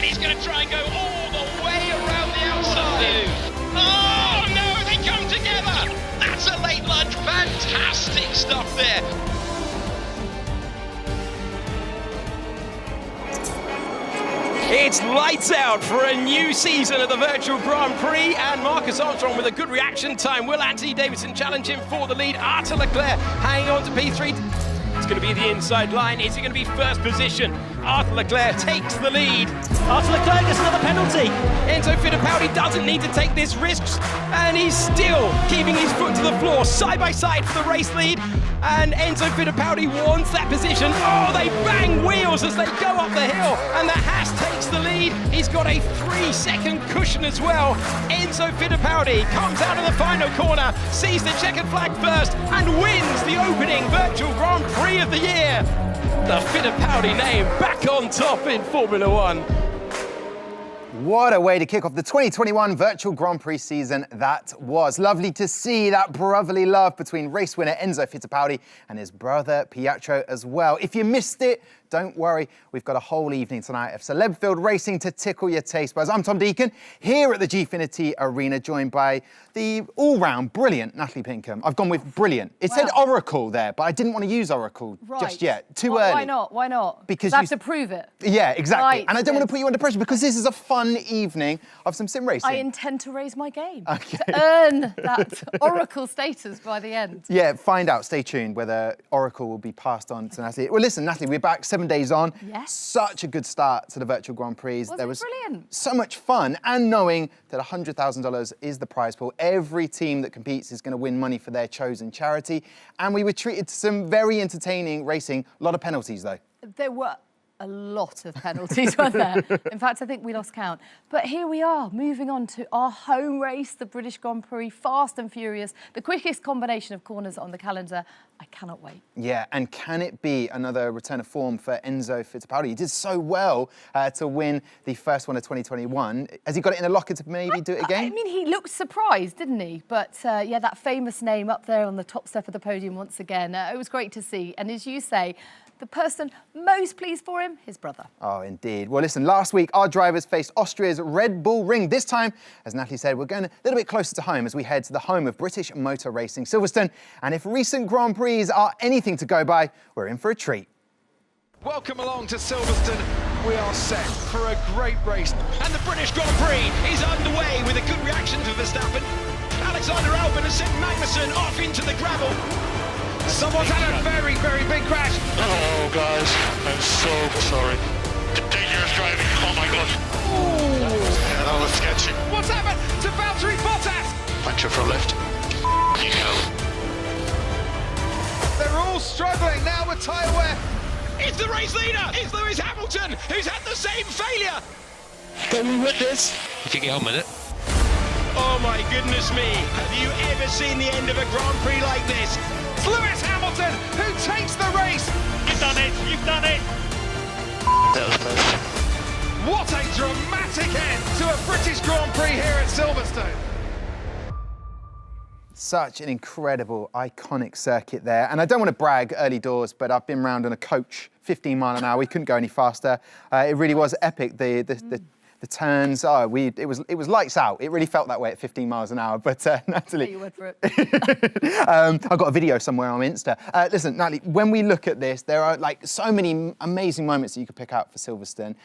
he's going to try and go all the way around the outside. Oh, no, they come together. That's a late lunge. Fantastic stuff there. It's lights out for a new season of the Virtual Grand Prix, and Marcus Armstrong with a good reaction time. Will Anthony Davidson challenge him for the lead? Arthur Leclerc hanging on to P3. It's going to be the inside line. Is it going to be first position? Arthur Leclerc takes the lead. Arthur Leclerc gets another penalty. Enzo Fittipaldi doesn't need to take this risk, and he's still keeping his foot to the floor, side by side for the race lead. And Enzo Fittipaldi wants that position. Oh, they bang wheels as they go up the hill, and the Haas takes the lead. He's got a 3-second cushion as well. Enzo Fittipaldi comes out of the final corner, sees the checkered flag first, and wins the opening Virtual Grand Prix of the year. The Fittipaldi name back on top in Formula One. What a way to kick off the 2021 Virtual Grand Prix season that was. Lovely to see that brotherly love between race winner Enzo Fittipaldi and his brother Pietro as well. If you missed it, don't worry, we've got a whole evening tonight of celeb-filled racing to tickle your taste buds. I'm Tom Deacon, here at the Gfinity Arena, joined by the all-round brilliant Natalie Pinkham. I've gone with brilliant. It said Oracle there, but I didn't want to use Oracle just yet. Too early. Why not? Why not? Because I have to prove it. Yeah, exactly. Right, and I don't want to put you under pressure because this is a fun evening of some sim racing. I intend to raise my game Okay. to earn that Oracle status by the end. Yeah, find out. Stay tuned whether Oracle will be passed on to Natalie. Well, listen, Natalie, we're back 7 days on. Yes. Such a good start to the Virtual Grand Prix. There was brilliant. So much fun, and knowing that $100,000 is the prize pool. Every team that competes is going to win money for their chosen charity. And we were treated to some very entertaining racing. A lot of penalties, though. There were a lot of penalties, weren't there? In fact, I think we lost count. But here we are, moving on to our home race, the British Grand Prix, fast and furious, the quickest combination of corners on the calendar. I cannot wait. Yeah, and can it be another return of form for Enzo Fittipaldi? He did so well to win the first one of 2021. Has he got it in the locker to maybe do it again? I mean, he looked surprised, didn't he? But yeah, that famous name up there on the top step of the podium once again. It was great to see. And as you say, the person most pleased for him, his brother. Oh, indeed. Well, listen, last week our drivers faced Austria's Red Bull Ring. This time, as Natalie said, we're going a little bit closer to home as we head to the home of British motor racing, Silverstone. And if recent Grand Prix are anything to go by, we're in for a treat. Welcome along to Silverstone. We are set for a great race. And the British Grand Prix is underway with a good reaction to Verstappen. Alexander Albon has sent Mousson off into the gravel. Someone's had a very, very big crash. Oh, guys, I'm so sorry. Dangerous driving, oh my God. Ooh. Yeah, that was sketchy. What's happened to Valtteri Bottas? Puncture for a lift. You go. They're all struggling now with tyre wear. It's the race leader. It's Lewis Hamilton, who's had the same failure. Can we win this? You can get on with it. Oh my goodness me. Have you ever seen the end of a Grand Prix like this? It's Lewis Hamilton who takes the race. You've done it, you've done it. That was close. What a dramatic end to a British Grand Prix here at Silverstone. Such an incredible, iconic circuit there. And I don't want to brag early doors, but I've been round on a coach, 15 mile an hour. We couldn't go any faster. It really was epic. The turns, it was lights out. It really felt that way at 15 miles an hour. But Natalie, You went for it. I've got a video somewhere on Insta. Listen, Natalie, when we look at this, there are like so many amazing moments that you could pick out for Silverstone.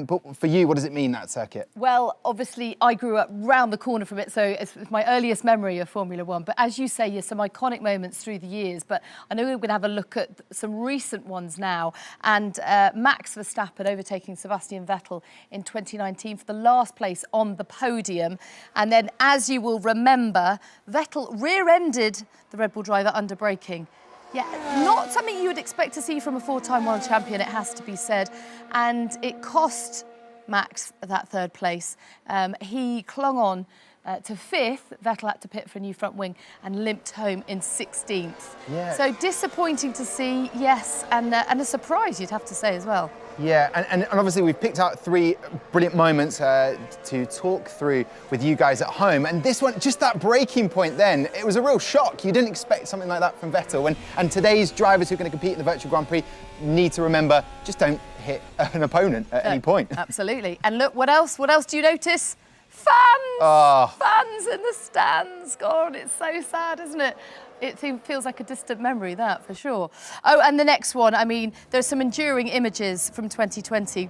But for you, what does it mean, that circuit? Well, obviously, I grew up round the corner from it, so it's my earliest memory of Formula One. But as you say, there's some iconic moments through the years. But I know we're going to have a look at some recent ones now. And Max Verstappen overtaking Sebastian Vettel in 2019 for the last place on the podium. And then, as you will remember, Vettel rear-ended the Red Bull driver under braking. Yeah, not something you would expect to see from a four-time world champion, it has to be said. And it cost Max that third place. He clung on to 5th. Vettel had to pit for a new front wing and limped home in 16th. Yeah. So disappointing to see, yes, and a surprise, you'd have to say as well. Yeah, and obviously we've picked out 3 brilliant moments to talk through with you guys at home. And this one, just that breaking point then, it was a real shock. You didn't expect something like that from Vettel. And today's drivers who are going to compete in the Virtual Grand Prix need to remember, just don't hit an opponent at any point. Absolutely. And look, what else? What else do you notice? Fans! Oh. Fans in the stands. God, it's so sad, isn't it? It feels like a distant memory, that, for sure. Oh, and the next one, I mean, there's some enduring images from 2020.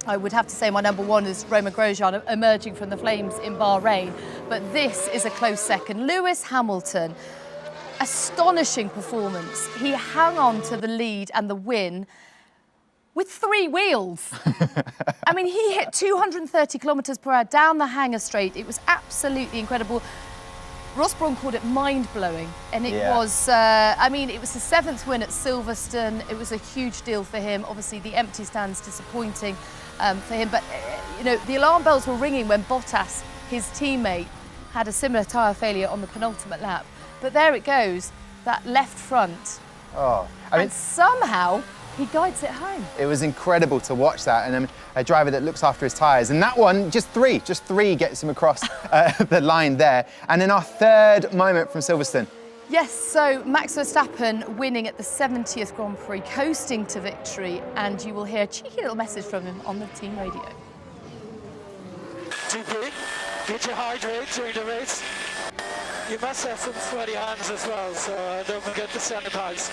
I would have to say my number 1 is Romain Grosjean emerging from the flames in Bahrain. But this is a close second. Lewis Hamilton, astonishing performance. He hung on to the lead and the win with 3 wheels. I mean, he hit 230 kilometres per hour down the hangar straight. It was absolutely incredible. Ross Brawn called it mind-blowing, and it was, I mean, it was his 7th win at Silverstone. It was a huge deal for him. Obviously, the empty stands disappointing for him, but, you know, the alarm bells were ringing when Bottas, his teammate, had a similar tyre failure on the penultimate lap. But there it goes, that left front. Oh, I mean, and somehow, he guides it home. it was incredible to watch that, and a driver that looks after his tyres. And that one, just three gets him across the line there. And then our 3rd moment from Silverstone. Yes, so Max Verstappen winning at the 70th Grand Prix, coasting to victory, and you will hear a cheeky little message from him on the team radio. GP, did you hydrate during the race? You must have some sweaty hands as well, so don't forget to sanitize.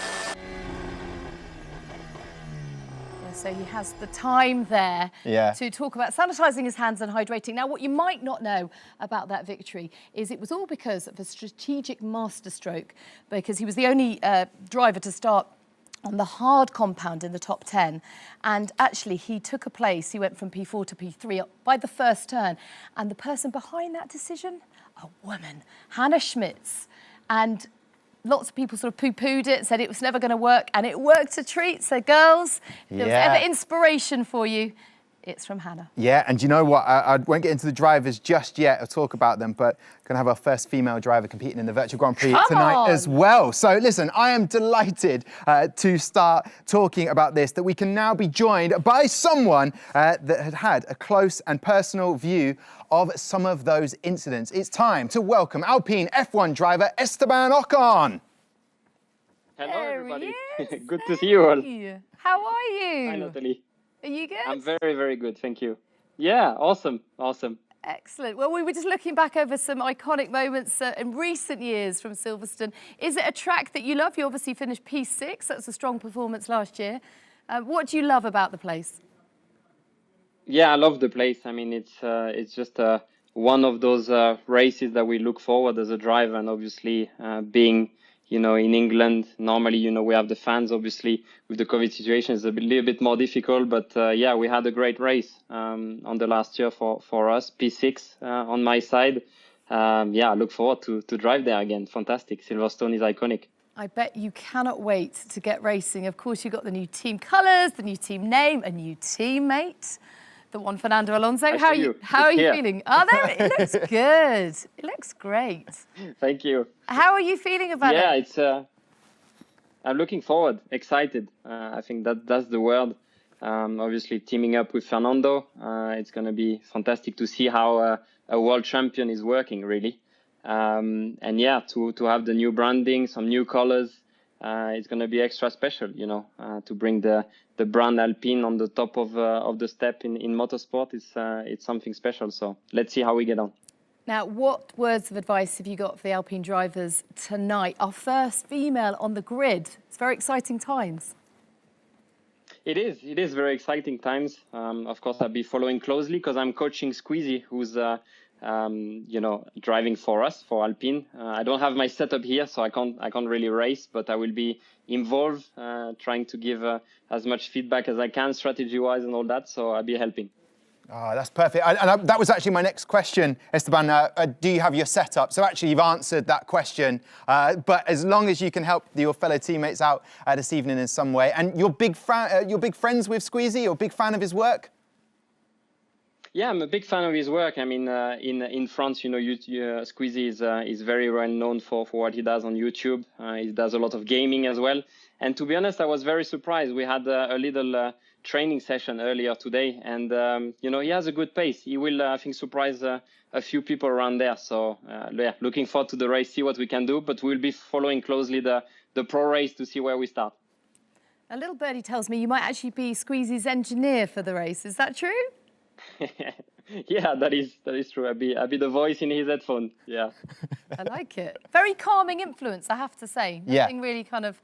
So he has the time there to talk about sanitising his hands and hydrating. Now, what you might not know about that victory is it was all because of a strategic masterstroke, because he was the only driver to start on the hard compound in the top 10. And actually, he took a place. He went from P4 to P3 up by the first turn. And the person behind that decision, a woman, Hannah Schmitz. And lots of people sort of poo-pooed it, said it was never going to work, and it worked a treat. So, girls, if there was ever inspiration for you, it's from Hannah. Yeah, and you know what? I won't get into the drivers just yet or talk about them, but going to have our first female driver competing in the Virtual Grand Prix tonight as well. So, listen, I am delighted to start talking about this, that we can now be joined by someone that had had a close and personal view of some of those incidents. It's time to welcome Alpine F1 driver Esteban Ocon. Hello, everybody. Good to see you all. How are you? Hi, Natalie. Are you good? I'm very, very good. Thank you. Yeah, awesome. Excellent. Well, we were just looking back over some iconic moments in recent years from Silverstone. Is it a track that you love? You obviously finished P6. That was a strong performance last year. What do you love about the place? Yeah, I love the place. I mean, it's just one of those races that we look forward as a driver, and obviously being, you know, in England, normally, you know, we have the fans. Obviously, with the COVID situation, it's a little bit more difficult. But yeah, we had a great race on the last year for us, P6 on my side. Yeah, I look forward to drive there again. Fantastic. Silverstone is iconic. I bet you cannot wait to get racing. Of course, you've got the new team colours, the new team name, a new teammate, the one Fernando Alonso. How are you feeling? Oh, there it looks good. It looks great. Thank you. How are you feeling about it? Yeah, it's. I'm looking forward, excited. I think that's the word. Obviously, teaming up with Fernando, it's going to be fantastic to see how a world champion is working, really. And yeah, to have the new branding, some new colors, it's going to be extra special, you know, to bring the brand Alpine on the top of the step in motorsport. It's something special. So let's see how we get on. Now, what words of advice have you got for the Alpine drivers tonight? Our first female on the grid. It's very exciting times. It is very exciting times. Of course, I'll be following closely because I'm coaching Squeezy, who's you know, driving for us, for Alpine. I don't have my setup here, so I can't really race, but I will be involved, trying to give as much feedback as I can, strategy-wise and all that. So I'll be helping. Oh, that's perfect. That was actually my next question, Esteban. Do you have your setup? So actually, you've answered that question. But as long as you can help your fellow teammates out this evening in some way, and you're big friends with Squeezy. You're a big fan of his work. Yeah, I'm a big fan of his work. I mean, in France, you know, Squeezie is very well known for what he does on YouTube. He does a lot of gaming as well. And to be honest, I was very surprised. We had a little training session earlier today, and you know, he has a good pace. He will, I think, surprise a few people around there. So yeah, looking forward to the race, see what we can do. But we'll be following closely the pro race to see where we start. A little birdie tells me you might actually be Squeezie's engineer for the race. Is that true? Yeah, that is true. I'll be the voice in his headphone. Yeah. I like it. Very calming influence, I have to say. Yeah. Nothing really kind of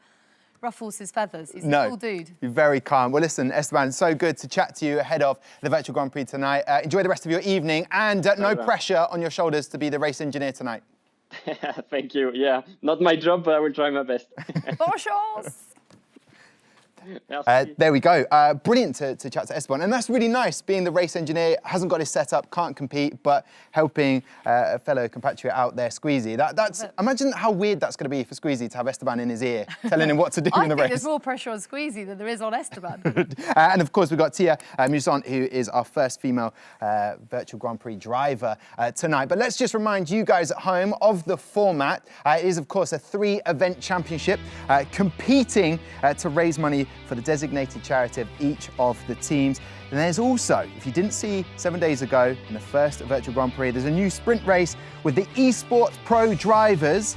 ruffles his feathers. He's a cool dude. You're very calm. Well, listen, Esteban, so good to chat to you ahead of the Virtual Grand Prix tonight. Enjoy the rest of your evening, and no pressure on your shoulders to be the race engineer tonight. Thank you. Yeah, not my job, but I will try my best. Bonjour. There we go. Brilliant to chat to Esteban. And that's really nice, being the race engineer, hasn't got his setup, can't compete, but helping a fellow compatriot out there, Squeezy. Imagine how weird that's going to be for Squeezy to have Esteban in his ear, telling him what to do in the race. I think there's more pressure on Squeezy than there is on Esteban. And of course, we've got Tia Mousson, who is our first female Virtual Grand Prix driver tonight. But let's just remind you guys at home of the format. It is, of course, a 3-event championship competing to raise money for the designated charity of each of the teams. And there's also, if you didn't see 7 days ago in the first Virtual Grand Prix, there's a new sprint race with the eSports Pro drivers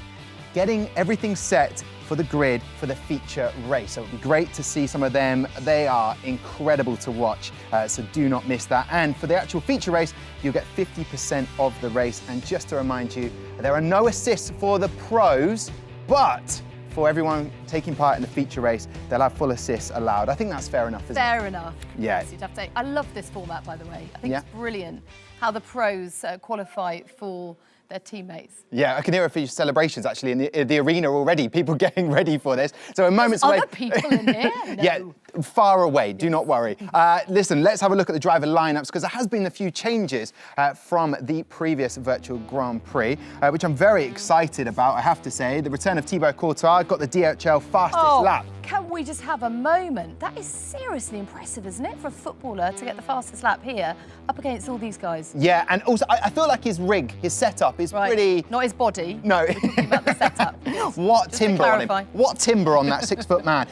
getting everything set for the grid for the feature race. So it'd be great to see some of them. They are incredible to watch, so do not miss that. And for the actual feature race, you'll get 50% of the race. And just to remind you, there are no assists for the pros, but for everyone taking part in the feature race, they'll have full assists allowed. I think that's fair enough, isn't it? Fair enough. Yeah. Yes, you'd have to. I love this format, by the way. I think it's brilliant how the pros qualify for their teammates. Yeah, I can hear a few celebrations actually in the arena already, people getting ready for this. So in moments away. Other people in here? No. Yeah, far away, do not worry. Listen, let's have a look at the driver lineups, because there has been a few changes from the previous Virtual Grand Prix, which I'm very excited about, I have to say. The return of Thibaut Courtois got the DHL fastest lap. Can we just have a moment? That is seriously impressive, isn't it, for a footballer to get the fastest lap here up against all these guys? Yeah, and also I feel like his rig, his setup is pretty... Not his body. No. We're talking about the setup. Yes. What Just timber on him. What timber on that 6-foot man.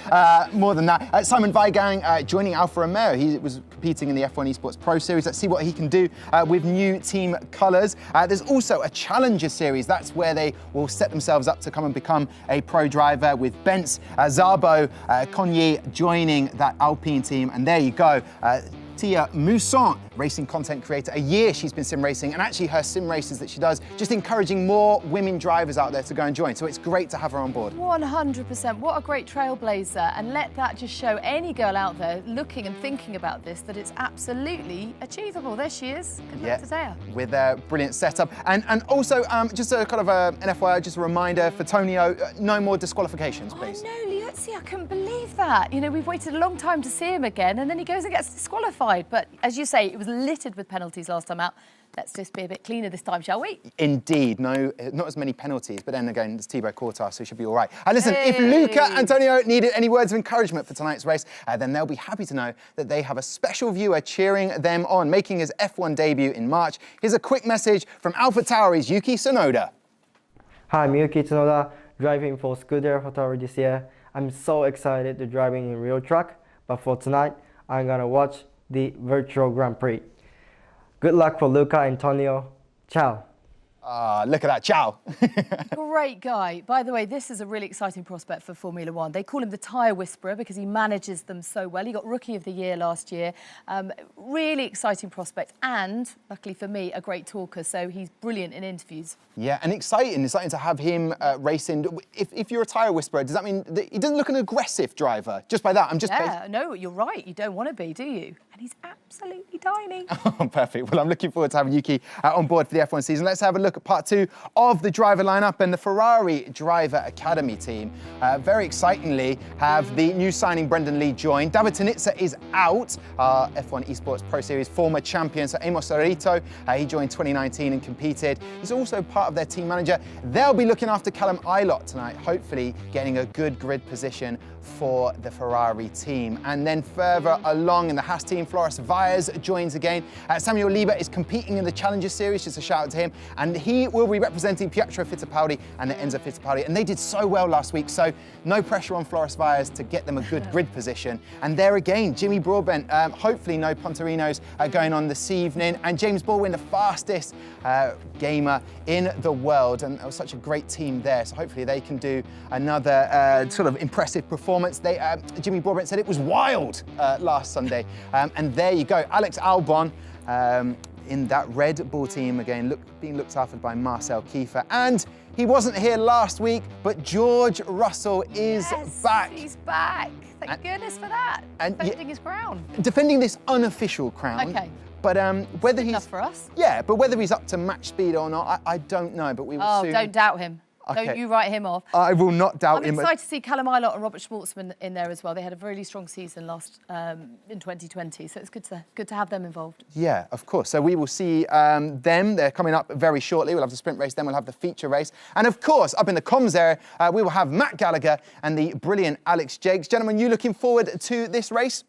More than that, Simon Weigang joining Alfa Romeo. He was competing in the F1 Esports Pro Series. Let's see what he can do with new team colours. There's also a Challenger Series. That's where they will set themselves up to come and become a pro driver, with Benz, Szabo, Cognier joining that Alpine team. And there you go. Tia Mousson, racing content creator. A year she's been sim racing, and actually her sim races that she does, just encouraging more women drivers out there to go and join. So it's great to have her on board. 100%. What a great trailblazer. And let that just show any girl out there looking and thinking about this that it's absolutely achievable. There she is. Good luck to Tia. With a brilliant setup. And also, just a kind of an FYI, just a reminder for Tonio, no more disqualifications, please. I know, Liuzzi, I couldn't believe that. You know, we've waited a long time to see him again, and then he goes and gets disqualified. But as you say, it was littered with penalties last time out. Let's just be a bit cleaner this time, shall we? Indeed. No, not as many penalties. But then again, it's Thibaut Courtois, so he should be all right. Listen, if Luca Antonio needed any words of encouragement for tonight's race, then they'll be happy to know that they have a special viewer cheering them on, making his F1 debut in March. Here's a quick message from AlphaTauri's Yuki Tsunoda. Hi, I'm Yuki Tsunoda, driving for Scooter AlphaTauri this year. I'm so excited to driving in real track, but for tonight, I'm gonna watch the Virtual Grand Prix. Good luck for Luca and Antonio. Ciao. Look at that, ciao. Great guy. By the way, this is a really exciting prospect for Formula One. They call him the tyre whisperer because he manages them so well. He got Rookie of the Year last year. Really exciting prospect, and luckily for me, a great talker, so he's brilliant in interviews. Yeah, and exciting to have him racing. If you're a tyre whisperer, does that mean that he doesn't look an aggressive driver? Just by that, I'm just... Yeah, no, you're right. You don't want to be, do you? And he's absolutely tiny. Oh, perfect. Well, I'm looking forward to having Yuki on board for the F1 season. Let's have a look at part 2 of the driver lineup, and the Ferrari Driver Academy team. Very excitingly, have the new signing Brendan Lee join. David Tanitza is out, our F1 Esports Pro Series former champion. So Amos Arito, he joined 2019 and competed. He's also part of their team manager. They'll be looking after Callum Ilott tonight, hopefully getting a good grid position for the Ferrari team. And then further along in the Haas team, Floris Vyers joins again. Samuel Lieber is competing in the Challenger Series, just a shout out to him. And he will be representing Pietro Fittipaldi and Enzo Fittipaldi. And they did so well last week, so no pressure on Floris Vyers to get them a good grid position. And there again, Jimmy Broadbent, hopefully no Pontorinos going on this evening. And James Baldwin, the fastest gamer in the world. And it was such a great team there, so hopefully they can do another sort of impressive performance. Jimmy Broadbent said it was wild last Sunday. And there you go, Alex Albon in that Red Bull team again, being looked after by Marcel Kiefer. And he wasn't here last week, but George Russell is back. He's back. Thank goodness for that. And defending his crown. Defending this unofficial crown. Okay. But whether enough for us. Yeah, but whether he's up to match speed or not, I don't know. But we will soon. Oh, don't doubt him. Okay. Don't you write him off. I will not doubt him. I'm excited to see Callum Ilott and Robert Schwartzman in there as well. They had a really strong season last in 2020, so it's good to have them involved. Yeah, of course. So we will see them. They're coming up very shortly. We'll have the sprint race, then we'll have the feature race. And of course, up in the comms area, we will have Matt Gallagher and the brilliant Alex Jakes. Gentlemen, you looking forward to this race?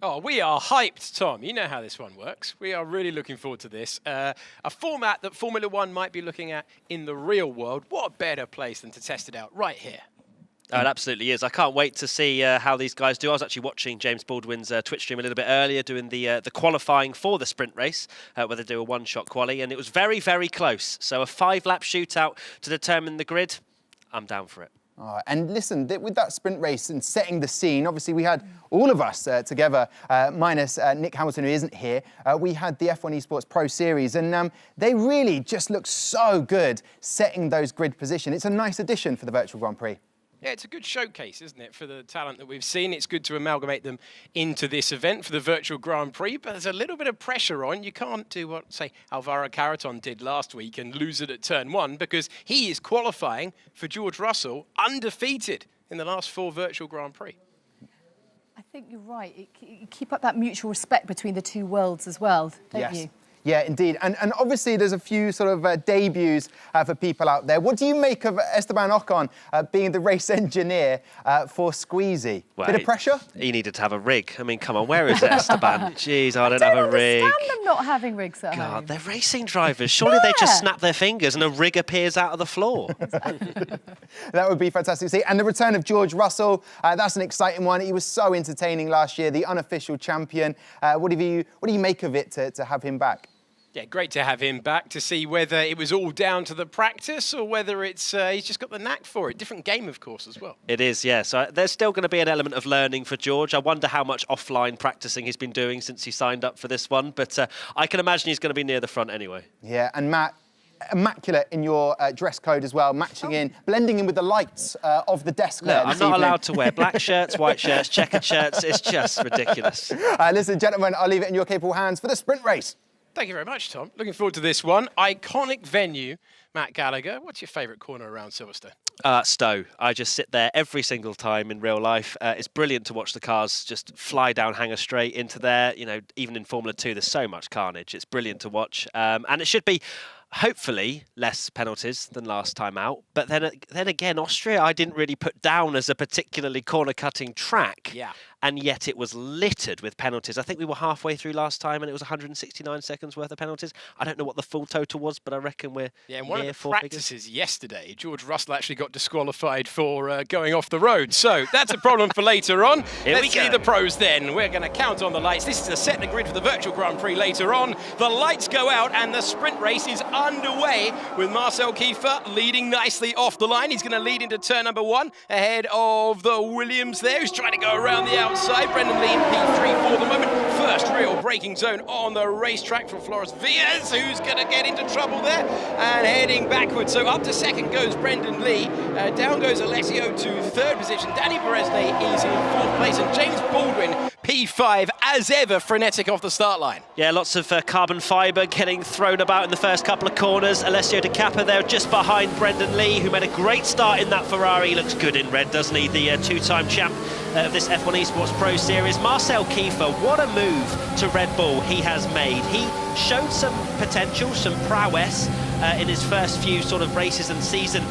Oh, we are hyped, Tom. You know how this one works. We are really looking forward to this. A format that Formula One might be looking at in the real world. What a better place than to test it out right here. Oh, it absolutely is. I can't wait to see how these guys do. I was actually watching James Baldwin's Twitch stream a little bit earlier, doing the qualifying for the sprint race, where they do a one-shot quali, and it was very, very close. So a 5-lap shootout to determine the grid. I'm down for it. And listen, with that sprint race and setting the scene, obviously we had all of us together, minus Nick Hamilton, who isn't here. We had the F1 Esports Pro Series, and they really just look so good setting those grid positions. It's a nice addition for the Virtual Grand Prix. Yeah, it's a good showcase, isn't it, for the talent that we've seen. It's good to amalgamate them into this event for the Virtual Grand Prix, but there's a little bit of pressure on. You can't do what, say, Alvaro Carreton did last week and lose it at turn 1, because he is qualifying for George Russell undefeated in the last 4 Virtual Grand Prix. I think you're right. You keep up that mutual respect between the two worlds as well, don't you? Yeah, indeed. And obviously there's a few sort of debuts for people out there. What do you make of Esteban Ocon being the race engineer for Squeezy? Well, Bit of pressure? He needed to have a rig. I mean, come on, where is Esteban? Jeez, I don't have a rig. I don't understand them not having rigs at home. God, they're racing drivers. Surely they just snap their fingers and a rig appears out of the floor. That would be fantastic to see. And the return of George Russell, that's an exciting one. He was so entertaining last year, the unofficial champion. What do you make of it to have him back? Yeah, great to have him back, to see whether it was all down to the practice or whether it's he's just got the knack for it. Different game, of course, as well. It is, yeah. So there's still going to be an element of learning for George. I wonder how much offline practicing he's been doing since he signed up for this one. But I can imagine he's going to be near the front anyway. Yeah, and Matt, immaculate in your dress code as well, matching in, blending in with the lights of the desk there. I'm not allowed to wear black shirts, white shirts, checkered shirts. It's just ridiculous. Listen, gentlemen, I'll leave it in your capable hands for the sprint race. Thank you very much, Tom. Looking forward to this one. Iconic venue, Matt Gallagher. What's your favourite corner around Silverstone? Stowe. I just sit there every single time in real life. It's brilliant to watch the cars just fly down Hanger Straight into there. You know, even in Formula 2, there's so much carnage. It's brilliant to watch. And it should be, hopefully, less penalties than last time out. But then again, Austria, I didn't really put down as a particularly corner-cutting track. Yeah. And yet it was littered with penalties. I think we were halfway through last time and it was 169 seconds worth of penalties. I don't know what the full total was, but I reckon we're in one of the 4 practices figures. yesterday, George Russell actually got disqualified for going off the road. So that's a problem for later on. Let's see the pros then. We're going to count on the lights. This is a set the grid for the Virtual Grand Prix later on. The lights go out and the sprint race is underway with Marcel Kiefer leading nicely off the line. He's going to lead into turn number 1 ahead of the Williams there, who's trying to go around the outside. Brendan Lee in P3 for the moment. First real braking zone on the racetrack from Floris Vyers, who's going to get into trouble there and heading backwards. So up to second goes Brendan Lee. Down goes Alessio to third position. Danny Beresnay is in fourth place, and James Baldwin, P5, as ever, frenetic off the start line. Yeah, lots of carbon fibre getting thrown about in the first couple of corners. Alessio De Capa there just behind Brendan Lee, who made a great start in that Ferrari. He looks good in red, doesn't he? The two-time champ of this F1 Esports Pro Series. Marcel Kiefer, what a move to Red Bull he has made. He showed some potential, some prowess in his first few sort of races and season.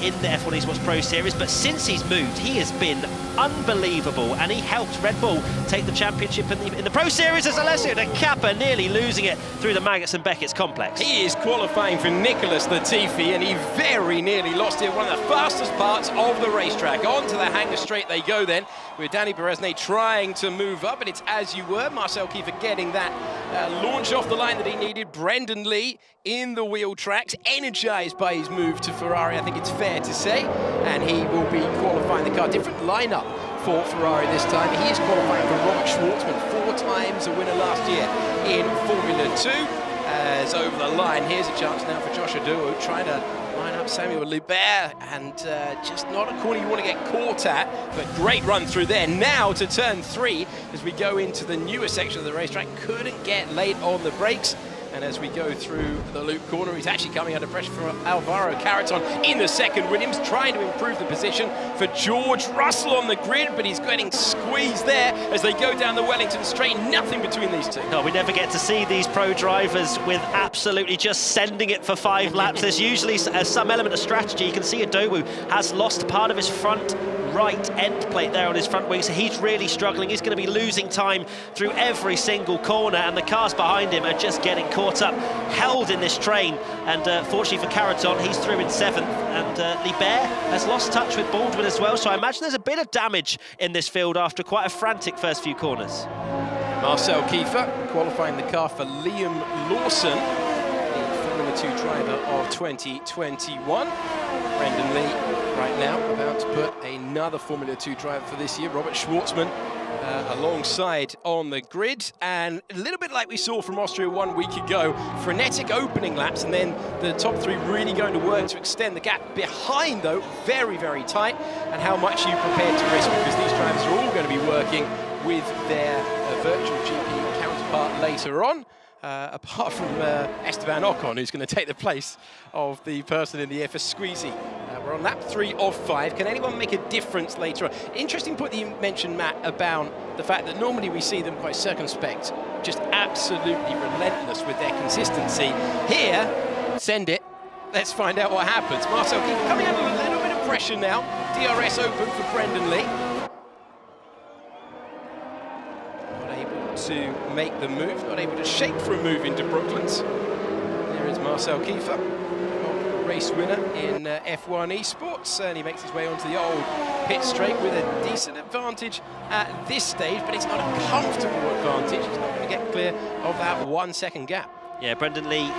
in the F1 Esports Pro Series, but since he's moved, he has been unbelievable, and he helped Red Bull take the championship in the Pro Series as Alessio De Capa nearly losing it through the Maggots and Beckett's complex. He is qualifying for Nicholas Latifi, and he very nearly lost it. One of the fastest parts of the racetrack. On to the hangar straight they go then, with Danny Beresne trying to move up, and it's as you were. Marcel Kiefer getting that launch off the line that he needed. Brendan Lee in the wheel tracks, energized by his move to Ferrari, I think it's fair to say, and he will be qualifying the car. Different lineup for Ferrari this time. He is qualifying for Robert Schwartzman, 4 times a winner last year in Formula 2. As over the line, here's a chance now for Josh Aduo, trying to line up Samuel Lubert, and just not a corner you want to get caught at, but great run through there. Now to turn 3 as we go into the newer section of the racetrack. Couldn't get late on the brakes. And as we go through the loop corner, he's actually coming under pressure for Alvaro Carreton in the second. Williams trying to improve the position for George Russell on the grid, but he's getting squeezed there as they go down the Wellington straight. Nothing between these two. No, we never get to see these pro drivers with absolutely just sending it for 5 laps. There's usually some element of strategy. You can see Adowu has lost part of his front right end plate there on his front wing, so he's really struggling. He's going to be losing time through every single corner, and the cars behind him are just getting caught up, held in this train. And fortunately for Carreton, he's through in 7th, and Libert has lost touch with Baldwin as well, so I imagine there's a bit of damage in this field after quite a frantic first few corners. Marcel Kiefer qualifying the car for Liam Lawson, the Formula 2 driver of 2021. Brendan Lee right now about to put another Formula 2 driver for this year, Robert Schwartzman, alongside on the grid. And a little bit like we saw from Austria 1 week ago, frenetic opening laps, and then the top 3 really going to work to extend the gap behind, though, very, very tight. And how much you prepared to risk, because these drivers are all going to be working with their virtual GP counterpart later on. Apart from Esteban Ocon, who's going to take the place of the person in the air for Squeezy. We're on lap 3 of 5. Can anyone make a difference later on? Interesting point that you mentioned, Matt, about the fact that normally we see them quite circumspect, just absolutely relentless with their consistency. Here, send it. Let's find out what happens. Marcel Kiefer coming under a little bit of pressure now. DRS open for Brendan Lee. To make the move, not able to shape for a move into Brooklands. There is Marcel Kiefer, race winner in F1 Esports, and he makes his way onto the old pit straight with a decent advantage at this stage, but it's not a comfortable advantage. He's not going to get clear of that 1 second gap. Yeah, Brendan Lee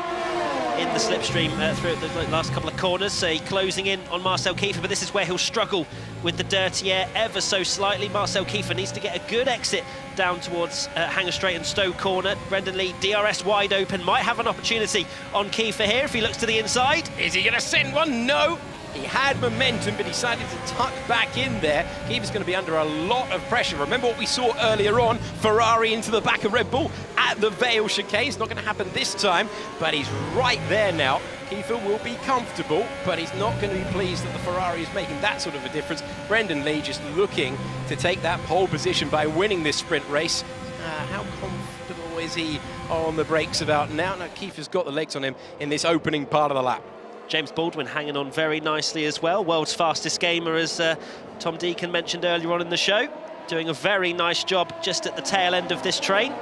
in the slipstream through the last couple of corners, so closing in on Marcel Kiefer, but this is where he'll struggle with the dirty air ever so slightly. Marcel Kiefer needs to get a good exit down towards Hangar Straight and Stowe Corner. Brendan Lee, DRS wide open, might have an opportunity on Kiefer here if he looks to the inside. Is he going to send one? No. He had momentum, but decided to tuck back in there. Kiefer's going to be under a lot of pressure. Remember what we saw earlier on? Ferrari into the back of Red Bull at the Vale chicane. It's not going to happen this time, but he's right there now. Kiefer will be comfortable, but he's not going to be pleased that the Ferrari is making that sort of a difference. Brendan Lee just looking to take that pole position by winning this sprint race. How comfortable is he on the brakes about now? Now, Kiefer's got the legs on him in this opening part of the lap. James Baldwin hanging on very nicely as well. World's fastest gamer, as Tom Deacon mentioned earlier on in the show. Doing a very nice job just at the tail end of this train.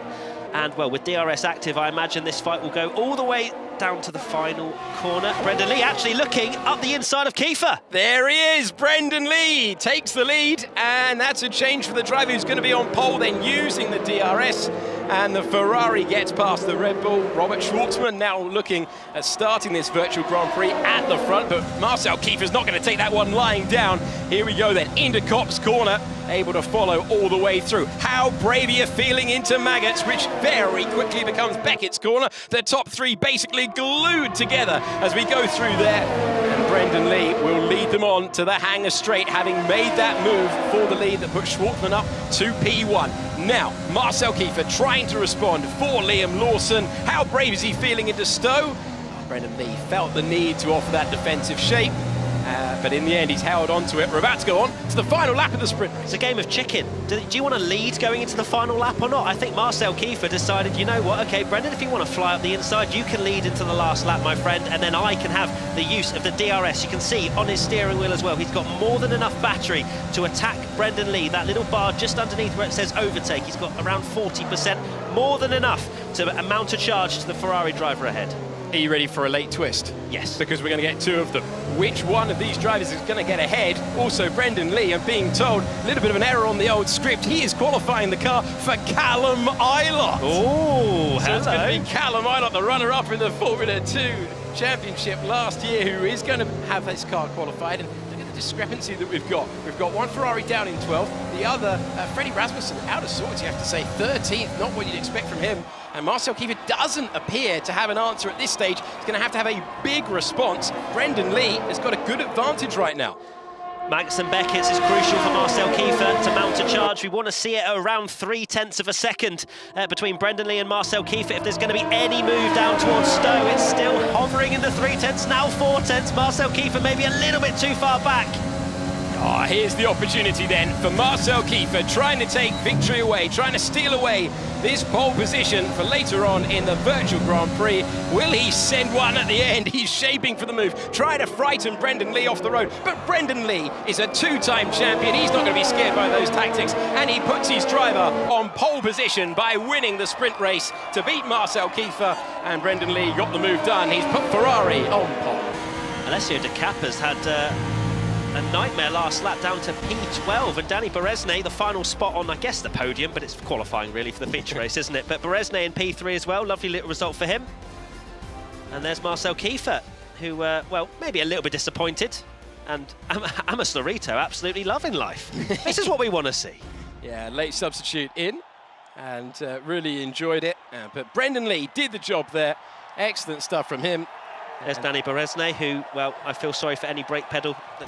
And, well, with DRS active, I imagine this fight will go all the way down to the final corner. Brendan Lee actually looking up the inside of Kiefer. There he is, Brendan Lee takes the lead, and that's a change for the driver who's going to be on pole, then using the DRS. And the Ferrari gets past the Red Bull. Robert Schwartzman now looking at starting this Virtual Grand Prix at the front, but Marcel Kiefer's not going to take that one lying down. Here we go then, into Copse Corner, able to follow all the way through. How brave are you feeling into Maggots, which very quickly becomes Beckett's Corner. The top 3 basically glued together as we go through there. And Brendan Lee will lead them on to the Hangar Straight, having made that move for the lead that puts Schwartzman up to P1. Now, Marcel Kiefer trying to respond for Liam Lawson. How brave is he feeling into Stowe? Brendan Lee felt the need to offer that defensive shape. but in the end he's held onto it. We're about to go on to the final lap of the sprint. It's a game of chicken. Do you want to lead going into the final lap or not? I think Marcel Kiefer decided, you know what, okay, Brendan, if you want to fly up the inside, you can lead into the last lap, my friend, and then I can have the use of the DRS. You can see on his steering wheel as well, he's got more than enough battery to attack Brendan Lee. That little bar just underneath where it says overtake, he's got around 40%, more than enough to mount a charge to the Ferrari driver ahead. Are you ready for a late twist? Yes. Because we're going to get two of them. Which one of these drivers is going to get ahead? Also, Brendan Lee, I'm being told, a little bit of an error on the old script. He is qualifying the car for Callum Ilott. Oh, so it's going to be Callum Ilott, the runner-up in the Formula 2 Championship last year, who is going to have his car qualified. And look at the discrepancy that we've got. We've got one Ferrari down in 12th, the other, Freddie Rasmussen, out of sorts, you have to say, 13th, not what you'd expect from him. And Marcel Kiefer doesn't appear to have an answer at this stage. He's going to have a big response. Brendan Lee has got a good advantage right now. Magnussen Beckett's is crucial for Marcel Kiefer to mount a charge. We want to see it at around 0.3 of a second between Brendan Lee and Marcel Kiefer. If there's going to be any move down towards Stowe, it's still hovering in the 0.3, now 0.4. Marcel Kiefer maybe a little bit too far back. Oh, here's the opportunity then for Marcel Kiefer, trying to take victory away, trying to steal away this pole position for later on in the Virtual Grand Prix. Will he send one at the end? He's shaping for the move, trying to frighten Brendan Lee off the road. But Brendan Lee is a two-time champion. He's not going to be scared by those tactics. And he puts his driver on pole position by winning the sprint race to beat Marcel Kiefer. And Brendan Lee got the move done. He's put Ferrari on pole. Alessio De Cappa's had a nightmare last lap down to P12, and Danny Beresnay, the final spot on, I guess, the podium, but it's qualifying really for the feature race, isn't it? But Beresnay in P3 as well, lovely little result for him. And there's Marcel Kiefer, who, well, maybe a little bit disappointed, and Amos Lorito absolutely loving life. This is what we want to see. Yeah, late substitute in, and really enjoyed it. But Brendan Lee did the job there. Excellent stuff from him. There's Danny Beresnay, who, well, I feel sorry for any brake pedal that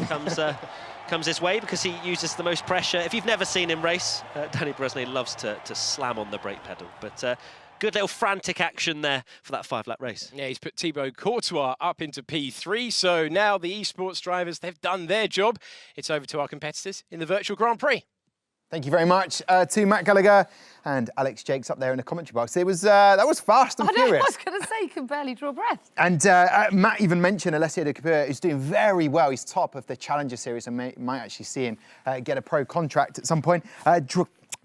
comes his way, because he uses the most pressure. If you've never seen him race, Danny Beresnay loves to slam on the brake pedal. But good little frantic action there for that 5-lap race. Yeah, he's put Thibaut Courtois up into P3. So now the esports drivers, they've done their job. It's over to our competitors in the Virtual Grand Prix. Thank you very much to Matt Gallagher and Alex Jakes up there in the commentary box. It was that was fast and furious. I was going to say, you can barely draw breath. And Matt even mentioned Alessio De Capua, who's doing very well. He's top of the Challenger Series, and might actually see him get a pro contract at some point.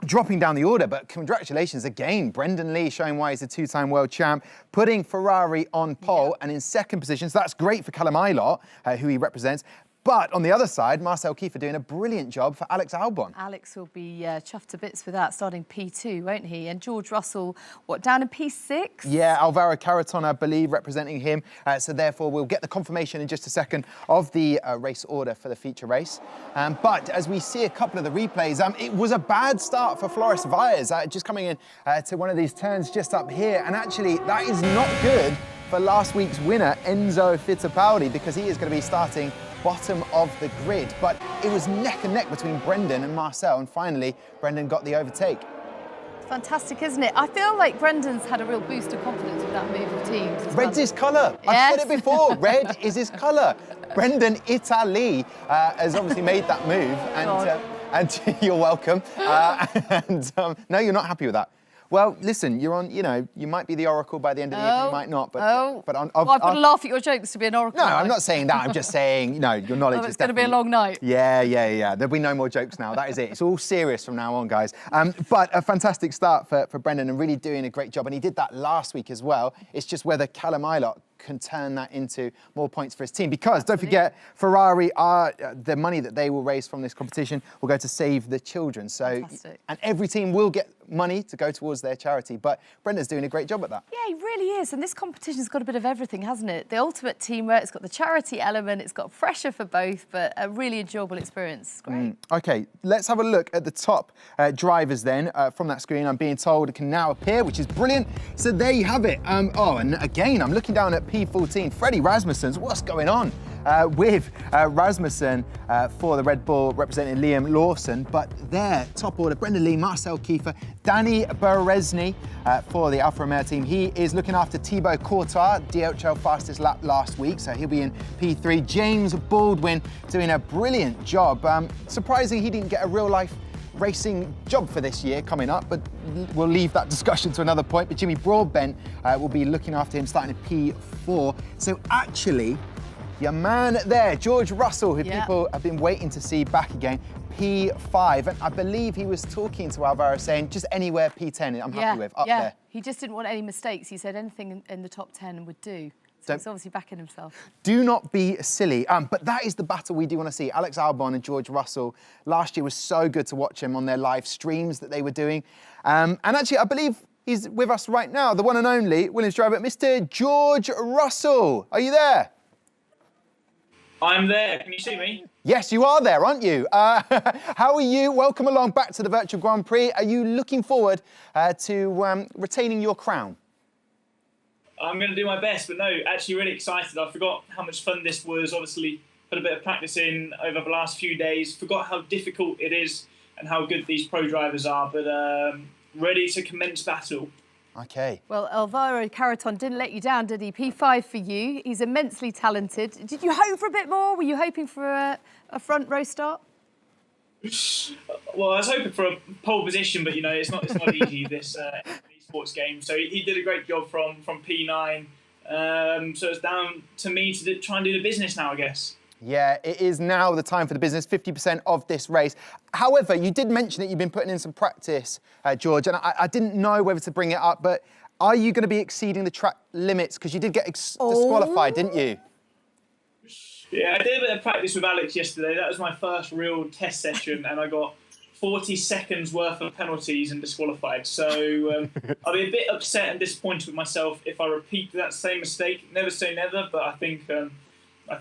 Dropping down the order, but congratulations again. Brendan Lee showing why he's a two-time world champ, putting Ferrari on pole and in second position. So that's great for Callum Ilott, who he represents. But on the other side, Marcel Kiefer doing a brilliant job for Alex Albon. Alex will be chuffed to bits with that, starting P2, won't he? And George Russell, what, down in P6? Yeah, Alvaro Carreton, I believe, representing him. So therefore, we'll get the confirmation in just a second of the race order for the feature race. But as we see a couple of the replays, it was a bad start for Floris Vyers, just coming in to one of these turns just up here. And actually, that is not good for last week's winner, Enzo Fittipaldi, because he is going to be starting bottom of the grid. But it was neck and neck between Brendan and Marcel, and finally Brendan got the overtake. Fantastic, isn't it? I feel like Brendan's had a real boost of confidence with that move of teams. Red's his colour. I've said it before. Red is his colour. Brendan Italy has obviously made that move, and you're welcome. No, you're not happy with that. Well, listen, you're on, you know, you might be the oracle by the end of the evening, you might not. But, I've got to laugh at your jokes to be an oracle. No, I'm not saying that. I'm just saying, you know, your knowledge is it's going to be a long night. Yeah. There'll be no more jokes now. That is it. It's all serious from now on, guys. But a fantastic start for Brendan, and really doing a great job. And he did that last week as well. It's just whether Callum Ilott can turn that into more points for his team. Because don't forget, Ferrari are the money that they will raise from this competition will go to save the children. So, and every team will get money to go towards their charity. But Brendan's doing a great job at that. Yeah, he really is. And this competition's got a bit of everything, hasn't it? The ultimate teamwork, it's got the charity element, it's got pressure for both, but a really enjoyable experience. It's great. Okay, let's have a look at the top drivers then from that screen. I'm being told it can now appear, which is brilliant. So there you have it. And again, I'm looking down at P14. Freddie Rasmussen's, what's going on? with Rasmussen for the Red Bull representing Liam Lawson. But there, top order, Brendan Lee, Marcel Kiefer, Danny Beresny for the Alfa Romeo team. He is looking after Thibaut Courtois, DHL fastest lap last week, so he'll be in P3. James Baldwin doing a brilliant job. Surprising he didn't get a real-life racing job for this year coming up, but we'll leave that discussion to another point. But Jimmy Broadbent will be looking after him starting at P4. So actually, your man there, George Russell, who people have been waiting to see back again, P5. And I believe he was talking to Alvaro saying just anywhere P10 I'm happy with, up there. He just didn't want any mistakes. He said anything in the top 10 would do. So he's obviously backing himself. Do not be silly. But that is the battle we do want to see. Alex Albon and George Russell. Last year was so good to watch him on their live streams that they were doing. And actually, I believe he's with us right now, the one and only Williams driver, Mr. George Russell. Are you there? I'm there. Can you see me? Yes, you are there, aren't you? How are you? Welcome along back to the Virtual Grand Prix. Are you looking forward to retaining your crown? I'm going to do my best, but no, actually really excited. I forgot how much fun this was. Obviously, put a bit of practice in over the last few days. Forgot how difficult it is and how good these pro drivers are, but ready to commence battle. Okay. Well, Alvaro Carreton didn't let you down, did he? P5 for you. He's immensely talented. Did you hope for a bit more? Were you hoping for a front row start? Well, I was hoping for a pole position, but, you know, it's not easy, this sports game. So he did a great job from P9. So it's down to me to try and do the business now, I guess. Yeah, it is now the time for the business, 50% of this race. However, you did mention that you've been putting in some practice, George, and I didn't know whether to bring it up, but are you going to be exceeding the track limits? Because you did get disqualified, didn't you? Yeah, I did a bit of practice with Alex yesterday. That was my first real test session, and I got 40 seconds worth of penalties and disqualified. So I'll be a bit upset and disappointed with myself if I repeat that same mistake. Never say never, but I think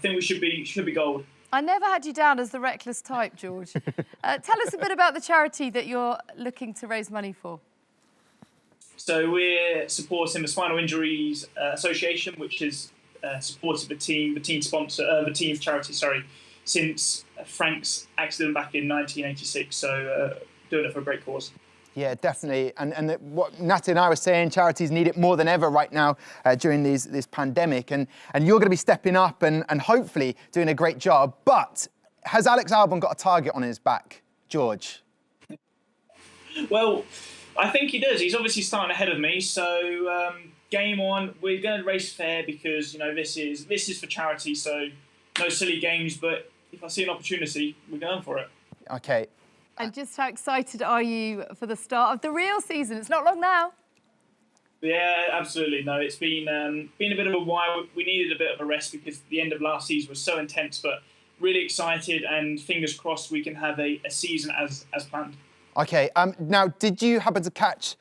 we should be gold. I never had you down as the reckless type, George. Tell us a bit about the charity that you're looking to raise money for. So we're supporting the Spinal Injuries Association, which has supported the team's charity, since Frank's accident back in 1986. So doing it for a great cause. Yeah, definitely. And what Natalie and I were saying, charities need it more than ever right now during this pandemic. And you're going to be stepping up and hopefully doing a great job. But has Alex Albon got a target on his back, George? Well, I think he does. He's obviously starting ahead of me. So game on, we're going to race fair because, you know, this is for charity. So no silly games. But if I see an opportunity, we're going for it. Okay. And just how excited are you for the start of the real season? It's not long now. Yeah, absolutely. No, it's been a bit of a while. We needed a bit of a rest because the end of last season was so intense, but really excited and fingers crossed we can have a season as planned. Okay, now, did you happen to catch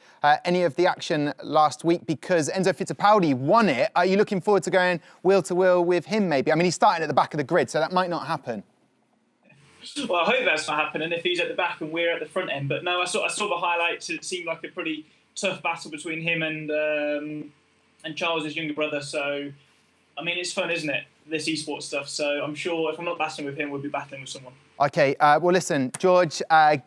any of the action last week? Because Enzo Fittipaldi won it. Are you looking forward to going wheel-to-wheel with him, maybe? I mean, he's starting at the back of the grid, so that might not happen. Well, I hope that's not happening if he's at the back and we're at the front end. But no, I saw the highlights. It seemed like a pretty tough battle between him and Charles, his younger brother. So, I mean, it's fun, isn't it? This esports stuff. So I'm sure if I'm not battling with him, we'll be battling with someone. Okay, well, listen, George,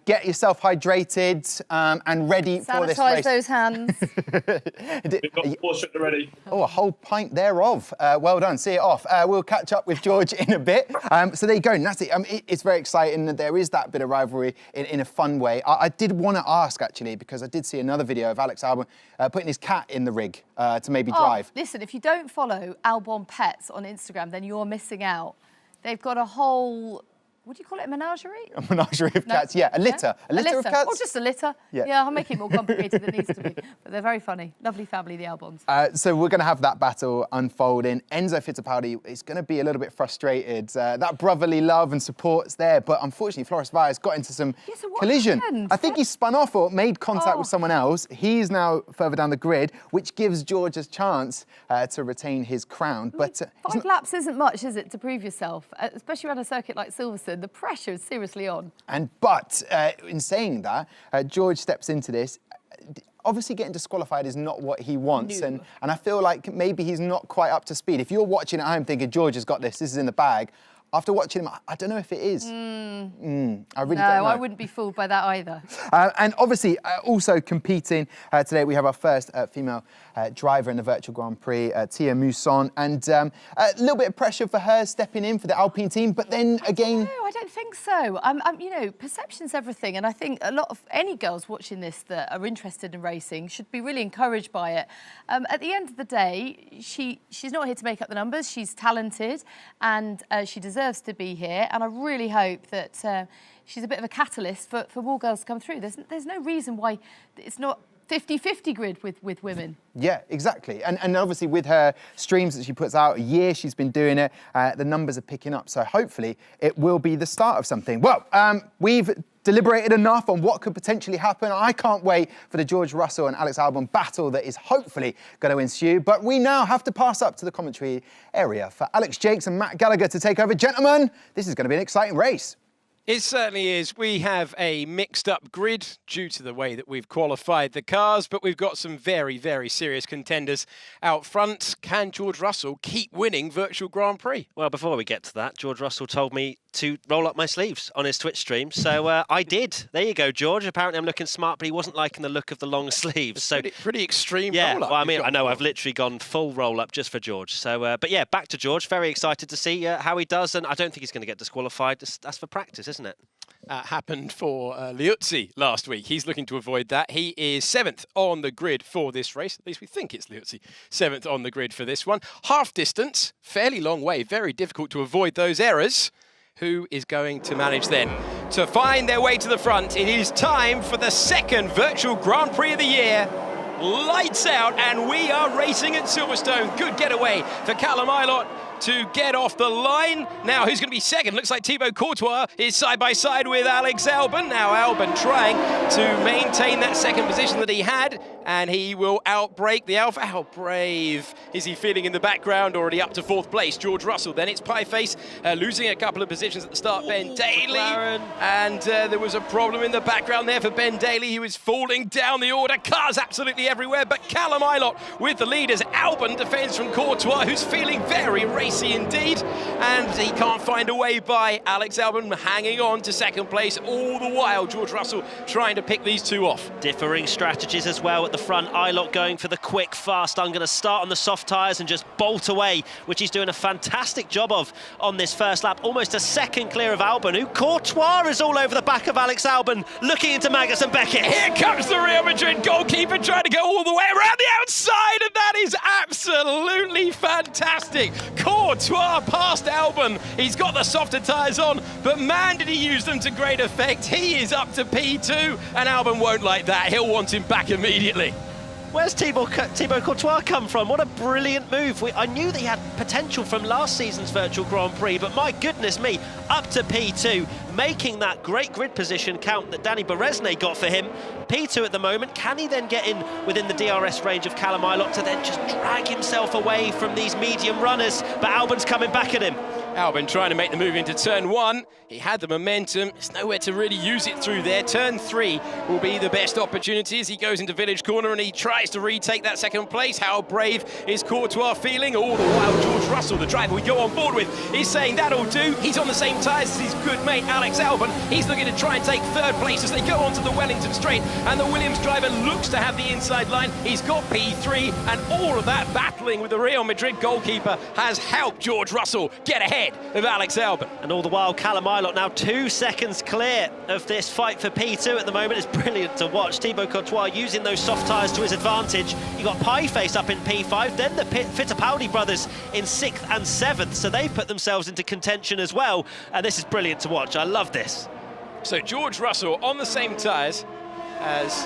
get yourself hydrated and ready for this race. Sanitize those hands. We've got the water ready. Oh, a whole pint thereof. Well done, see it off. We'll catch up with George in a bit. So there you go, Natty. It's very exciting. There is that bit of rivalry in a fun way. I did want to ask, actually, because I did see another video of Alex Albon putting his cat in the rig to maybe drive. Listen, if you don't follow Albon Pets on Instagram, then you're missing out. They've got a whole... What do you call it, a menagerie? A menagerie of cats, yeah. A litter. A litter of cats? Or just a litter. Yeah, I'll make it more complicated than it needs to be. But they're very funny. Lovely family, the Albons. So we're going to have that battle unfolding. Enzo Fittipaldi is going to be a little bit frustrated. That brotherly love and support's there, but unfortunately, Flores Valles got into some collision. Happened? I think he spun off or made contact with someone else. He's now further down the grid, which gives George a chance to retain his crown. But 5 laps isn't much, is it, to prove yourself? Especially around a circuit like Silverstone. The pressure is seriously on. But in saying that, George steps into this. obviously getting disqualified is not what he wants. And I feel like maybe he's not quite up to speed. If you're watching at home thinking, George has got this is in the bag, after watching him, I don't know if it is. I really don't know. No, I wouldn't be fooled by that either. And obviously, also competing today, we have our first female driver in the Virtual Grand Prix, Tia Mousson. And a little bit of pressure for her stepping in for the Alpine team, but then again... No, I don't think so. You know, perception's everything. And I think a lot of any girls watching this that are interested in racing should be really encouraged by it. At the end of the day, she's not here to make up the numbers. She's talented and she deserves to be here, and I really hope that she's a bit of a catalyst for more girls to come through. There's no reason why it's not 50-50 grid with women. Yeah, exactly. And obviously with her streams that she puts out, a year she's been doing it, the numbers are picking up. So hopefully it will be the start of something. Well, we've deliberated enough on what could potentially happen. I can't wait for the George Russell and Alex Albon battle that is hopefully going to ensue. But we now have to pass up to the commentary area for Alex Jakes and Matt Gallagher to take over. Gentlemen, this is going to be an exciting race. It certainly is. We have a mixed-up grid due to the way that we've qualified the cars, but we've got some very, very serious contenders out front. Can George Russell keep winning Virtual Grand Prix? Well, before we get to that, George Russell told me to roll up my sleeves on his Twitch stream, so I did. There you go, George. Apparently I'm looking smart, but he wasn't liking the look of the long sleeves. So pretty extreme yeah, roll-up. Well, I mean, I know I've literally gone full roll-up just for George. So, but yeah, back to George. Very excited to see how he does, and I don't think he's going to get disqualified. That's for practice, isn't it? Happened for Liuzzi last week. He's looking to avoid that. He is 7th on the grid for this race. At least we think it's Liuzzi. 7th on the grid for this one. Half distance, fairly long way. Very difficult to avoid those errors. Who is going to manage then to find their way to the front? It is time for the second Virtual Grand Prix of the year. Lights out, and we are racing at Silverstone. Good getaway for Callum Ilott to get off the line. Now, who's going to be second? Looks like Thibaut Courtois is side by side with Alex Albon. Now, Albon trying to maintain that second position that he had, and he will outbrake the Alpha. How brave is he feeling in the background? Already up to 4th place. George Russell. Then it's Pieface losing a couple of positions at the start. Ben Daly. And there was a problem in the background there for Ben Daly. He was falling down the order. Cars absolutely everywhere, but Callum Ilott with the leaders. Albon defends from Courtois, who's feeling very racy indeed, and he can't find a way by. Alex Albon hanging on to 2nd place, all the while George Russell trying to pick these two off. Differing strategies as well at the front. Ilott going for the quick, fast. I'm going to start on the soft tyres and just bolt away, which he's doing a fantastic job of on this first lap. Almost a second clear of Albon, who Courtois is all over the back of Alex Albon, looking into Magnus and Beckett. Here comes the Real Madrid goalkeeper trying to go all the way around the outside, and that is absolutely fantastic. Courtois past Albon. He's got the softer tyres on, but man, did he use them to great effect. He is up to P2, and Albon won't like that. He'll want him back immediately. Where's Thibaut Courtois come from? What a brilliant move. I knew that he had potential from last season's Virtual Grand Prix, but my goodness me, up to P2, making that great grid position count that Danny Berezne got for him. P2 at the moment. Can he then get in within the DRS range of Callum Ilott to then just drag himself away from these medium runners? But Albon's coming back at him. Albon trying to make the move into turn 1. He had the momentum. There's nowhere to really use it through there. Turn 3 will be the best opportunity as he goes into Village Corner and he tries to retake that 2nd place. How brave is Courtois feeling? All the while, George Russell, the driver we go on board with, is saying that'll do. He's on the same tyres as his good mate Alex Albon. He's looking to try and take 3rd place as they go onto the Wellington Straight, and the Williams driver looks to have the inside line. He's got P3, and all of that battling with the Real Madrid goalkeeper has helped George Russell get ahead of Alex Albon. And all the while, Callum Ilott now 2 seconds clear of this fight for P2 at the moment. It's brilliant to watch. Thibaut Courtois using those soft tyres to his advantage. You got Pieface up in P5, then the Fittipaldi brothers in 6th and 7th, so they've put themselves into contention as well, and this is brilliant to watch. I love this. So George Russell on the same tyres as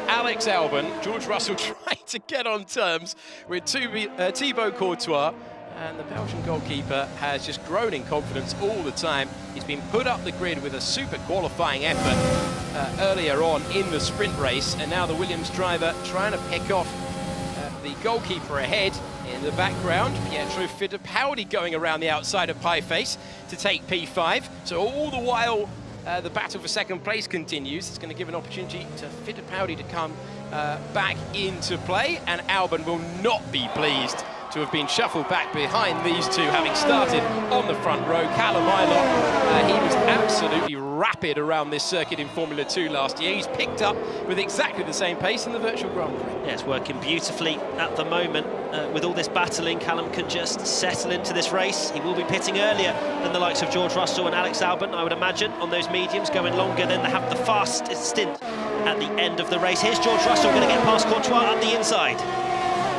Alex Albon. George Russell trying to get on terms with Thibaut Courtois, and the Belgian goalkeeper has just grown in confidence all the time. He's been put up the grid with a super qualifying effort earlier on in the sprint race, and now the Williams driver trying to pick off the goalkeeper ahead. In the background, Pietro Fittipaldi going around the outside of Pieface to take P5. So all the while, the battle for second place continues. It's going to give an opportunity to Fittipaldi to come back into play, and Albon will not be pleased to have been shuffled back behind these two, having started on the front row. Callum Ilott, he was absolutely rapid around this circuit in Formula 2 last year. He's picked up with exactly the same pace in the Virtual Grand Prix. Yeah, it's working beautifully at the moment. With all this battling, Callum can just settle into this race. He will be pitting earlier than the likes of George Russell and Alex Albon, I would imagine, on those mediums, going longer than they have the fastest stint at the end of the race. Here's George Russell going to get past Courtois up the inside.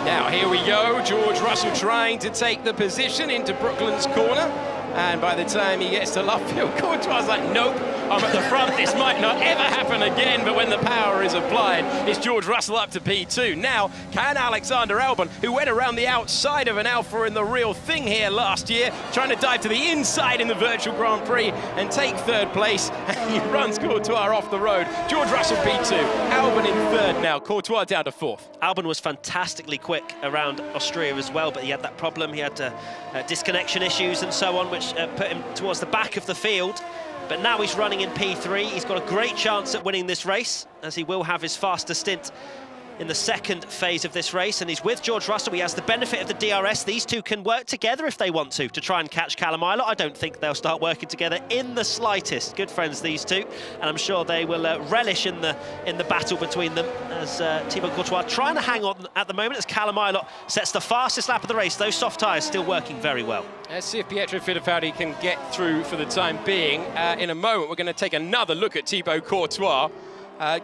Now, here we go. George Russell trying to take the position into Brooklands corner. And by the time he gets to Luffield, Courtois like, nope, I'm at the front. This might not ever happen again. But when the power is applied, it's George Russell up to P2. Now, can Alexander Albon, who went around the outside of an Alfa in the real thing here last year, trying to dive to the inside in the Virtual Grand Prix and take third place, and he runs Courtois off the road. George Russell P2, Albon in third now, Courtois down to fourth. Albon was fantastically quick around Austria as well, but he had that problem. He had disconnection issues and so on, which put him towards the back of the field. But now he's running in P3. He's got a great chance at winning this race, as he will have his faster stint in the second phase of this race, and he's with George Russell. He has the benefit of the DRS. These two can work together if they want to try and catch Callum Ilott. I don't think they'll start working together in the slightest. Good friends, these two, and I'm sure they will relish in the battle between them, as Thibaut Courtois trying to hang on at the moment as Callum Ilott sets the fastest lap of the race. Those soft tyres still working very well. Let's see if Pietro Fittipaldi can get through for the time being. In a moment, we're going to take another look at Thibaut Courtois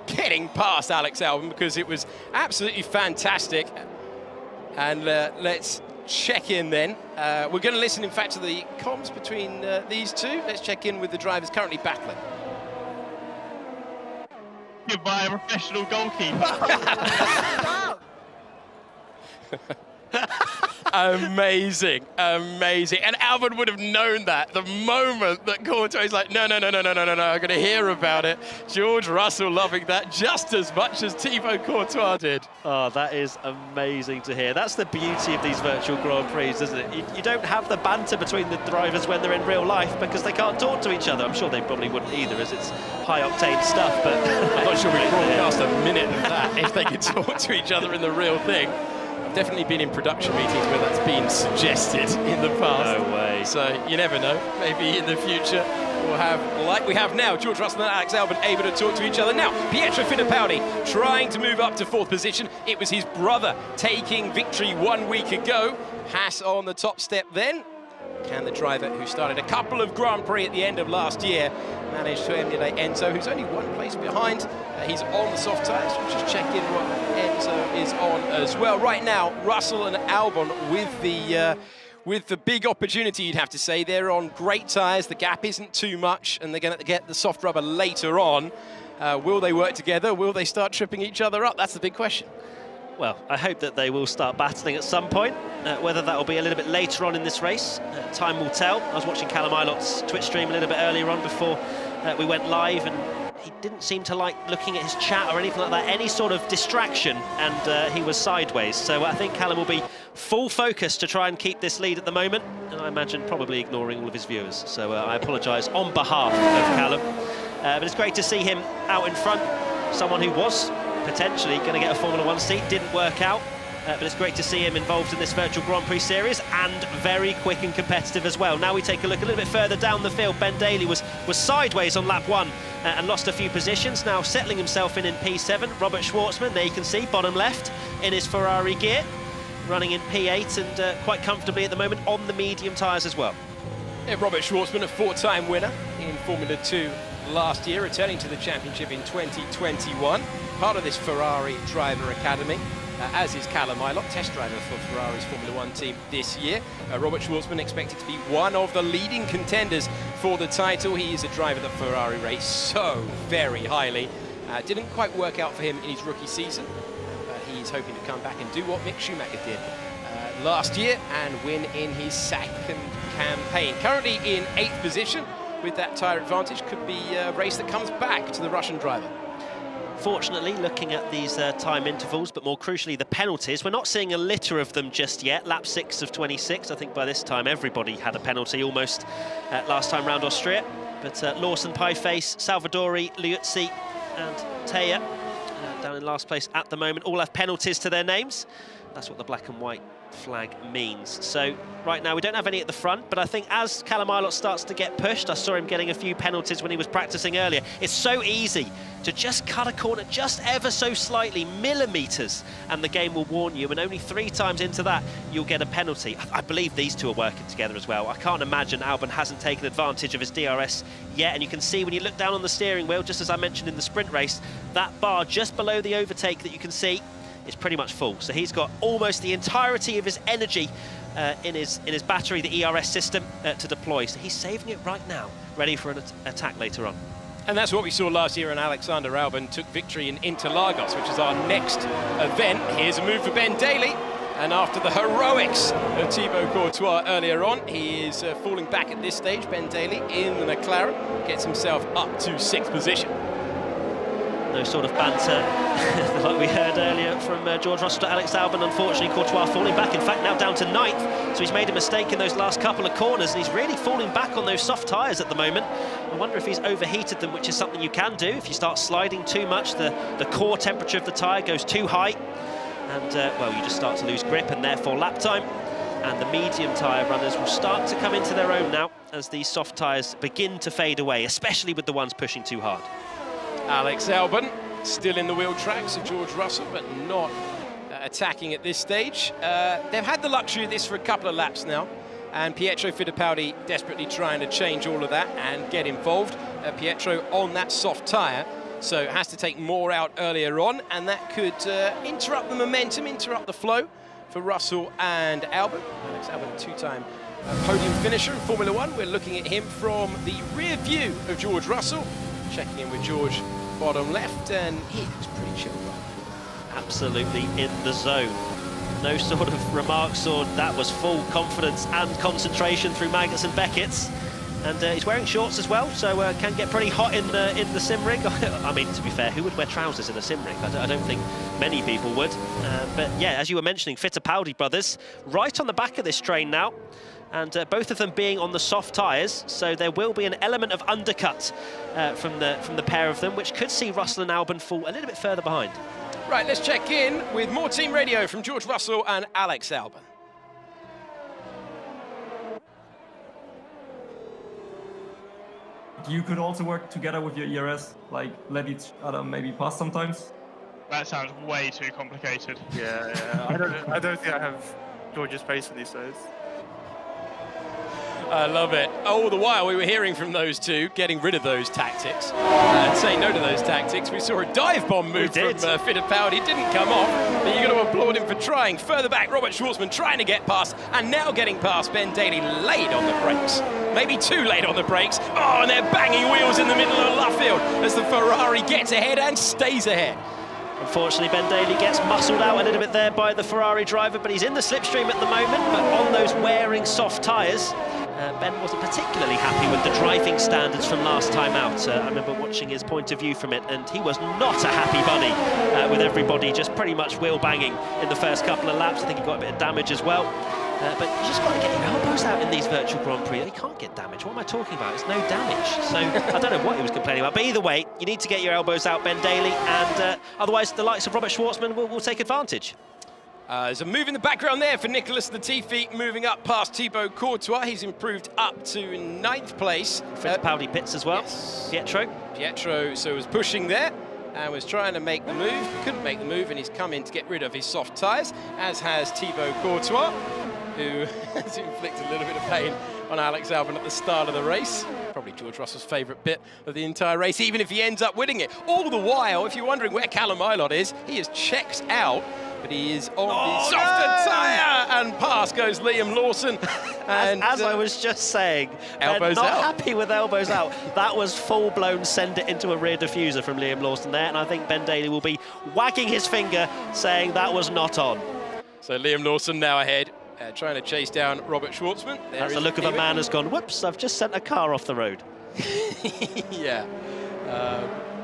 getting past Alex Albon, because it was absolutely fantastic. And let's check in then. We're going to listen, in fact, to the comms between these two. Let's check in with the drivers currently battling. By a professional goalkeeper. Amazing, amazing. And Albon would have known that the moment that Courtois is like, no, I'm going to hear about it. George Russell loving that just as much as Thibaut Courtois did. Oh, that is amazing to hear. That's the beauty of these Virtual Grand Prix, isn't it? You don't have the banter between the drivers when they're in real life, because they can't talk to each other. I'm sure they probably wouldn't either, as it's high-octane stuff, but I'm not sure we broadcast a minute of that if they could talk to each other in the real thing. Definitely been in production meetings where that's been suggested in the past. No way. So you never know. Maybe in the future we'll have, like we have now, George Russell and Alex Albon able to talk to each other. Now, Pietro Fittipaldi trying to move up to fourth position. It was his brother taking victory 1 week ago. Haas on the top step then. Can the driver who started a couple of Grand Prix at the end of last year manage to emulate Enzo, who's only one place behind? He's on the soft tyres. We'll just check in what Enzo is on as well. Right now, Russell and Albon with the big opportunity, you'd have to say. They're on great tyres. The gap isn't too much, and they're going to get the soft rubber later on. Will they work together? Will they start tripping each other up? That's the big question. Well, I hope that they will start battling at some point. Whether that will be a little bit later on in this race, time will tell. I was watching Callum Ilott's Twitch stream a little bit earlier on before we went live, and he didn't seem to like looking at his chat or anything like that, any sort of distraction, and he was sideways. So I think Callum will be full focus to try and keep this lead at the moment, and I imagine probably ignoring all of his viewers. So I apologise on behalf of Callum. But it's great to see him out in front, someone who was potentially going to get a Formula 1 seat, didn't work out. But it's great to see him involved in this Virtual Grand Prix series, and very quick and competitive as well. Now we take a look a little bit further down the field. Ben Daly was sideways on lap 1 and lost a few positions. Now settling himself in P7. Robert Schwartzman, there you can see, bottom left in his Ferrari gear, running in P8 and quite comfortably at the moment on the medium tyres as well. Yeah, Robert Schwartzman, a 4-time winner in Formula 2 last year, returning to the championship in 2021. Part of this Ferrari driver academy. As is Callum Ilott, test driver for Ferrari's Formula 1 team this year. Robert Schwartzman expected to be one of the leading contenders for the title. He is a driver that Ferrari rates so very highly. Didn't quite work out for him in his rookie season. He's hoping to come back and do what Mick Schumacher did last year and win in his second campaign. Currently in 8th position with that tyre advantage. Could be a race that comes back to the Russian driver. Fortunately, looking at these time intervals, but more crucially the penalties, we're not seeing a litter of them just yet. Lap 6 of 26, I think by this time everybody had a penalty almost last time round Austria. But Lawson, Pieface, Salvadori, Liuzzi and Taya down in last place at the moment, all have penalties to their names. That's what the black and white flag means. So right now we don't have any at the front, but I think as Callum Ilott starts to get pushed, I saw him getting a few penalties when he was practicing earlier. It's so easy to just cut a corner just ever so slightly, millimetres, and the game will warn you, and only 3 times into that you'll get a penalty. I believe these two are working together as well. I can't imagine Albon hasn't taken advantage of his DRS yet, and you can see when you look down on the steering wheel, just as I mentioned in the sprint race, that bar just below the overtake that you can see is pretty much full. So he's got almost the entirety of his energy in his battery, the ERS system, to deploy. So he's saving it right now, ready for an attack later on. And that's what we saw last year when Alexander Albon took victory in Interlagos, which is our next event. Here's a move for Ben Daly. And after the heroics of Thibaut Courtois earlier on, he is falling back at this stage. Ben Daly in the McLaren gets himself up to 6th position. No sort of banter like we heard earlier from George Russell to Alex Albon. Unfortunately, Courtois falling back, in fact, now down to 9th. So he's made a mistake in those last couple of corners, and he's really falling back on those soft tyres at the moment. I wonder if he's overheated them, which is something you can do. If you start sliding too much, the core temperature of the tyre goes too high. And, well, you just start to lose grip and therefore lap time. And the medium tyre runners will start to come into their own now as these soft tyres begin to fade away, especially with the ones pushing too hard. Alex Albon still in the wheel tracks of George Russell, but not attacking at this stage. They've had the luxury of this for a couple of laps now, and Pietro Fittipaldi desperately trying to change all of that and get involved. Pietro on that soft tyre, so has to take more out earlier on, and that could interrupt the momentum, interrupt the flow for Russell and Albon. Alex Albon, a 2-time podium finisher in Formula One. We're looking at him from the rear view of George Russell. Checking in with George, bottom left, and he looks pretty chill. Absolutely in the zone. No sort of remarks, or that was full confidence and concentration through Magnussen Beckett's. And he's wearing shorts as well, so can get pretty hot in the sim rig. I mean, to be fair, who would wear trousers in a sim rig? I don't think many people would. But yeah, as you were mentioning, Fittipaldi brothers, right on the back of this train now. And both of them being on the soft tyres, so there will be an element of undercut from the pair of them, which could see Russell and Albon fall a little bit further behind. Right, let's check in with more team radio from George Russell and Alex Albon. You could also work together with your ERS, like let each other maybe pass sometimes. That sounds way too complicated. Yeah. I don't think I have George's pace in these days. I love it. All the while we were hearing from those two, getting rid of those tactics and saying no to those tactics. We saw a dive bomb move from Fittipaldi. Didn't come off, but you've got to applaud him for trying. Further back, Robert Schwartzman trying to get past, and now getting past Ben Daly, late on the brakes. Maybe too late on the brakes. Oh, and they're banging wheels in the middle of Luffield as the Ferrari gets ahead and stays ahead. Unfortunately, Ben Daly gets muscled out a little bit there by the Ferrari driver, but he's in the slipstream at the moment. But on those wearing soft tyres, Ben wasn't particularly happy with the driving standards from last time out. I remember watching his point of view from it, and he was not a happy bunny with everybody just pretty much wheel banging in the first couple of laps. I think he got a bit of damage as well. But you just got to get your elbows out in these Virtual Grand Prix. They can't get damage. What am I talking about? It's no damage. So I don't know what he was complaining about. But either way, you need to get your elbows out, Ben Daly, and otherwise the likes of Robert Schwartzman will take advantage. There's a move in the background there for Nicholas Latifi, moving up past Thibaut Courtois. He's improved up to 9th place. Fittipaldi pits as well. Yes. Pietro so was pushing there and was trying to make the move. Couldn't make the move, and he's come in to get rid of his soft tyres, as has Thibaut Courtois, who has inflicted a little bit of pain on Alex Albon at the start of the race. Probably George Russell's favourite bit of the entire race, even if he ends up winning it. All the while, if you're wondering where Callum Ilott is, he is checked out, but he is on the softer tyre, and past goes Liam Lawson. And as I was just saying, elbows not out. Happy with elbows out. That was full-blown send it into a rear diffuser from Liam Lawson there, and I think Ben Daly will be wagging his finger saying that was not on. So Liam Lawson now ahead. Trying to chase down Robert Schwartzman. That's the look of a man who's gone, whoops, I've just sent a car off the road. Yeah.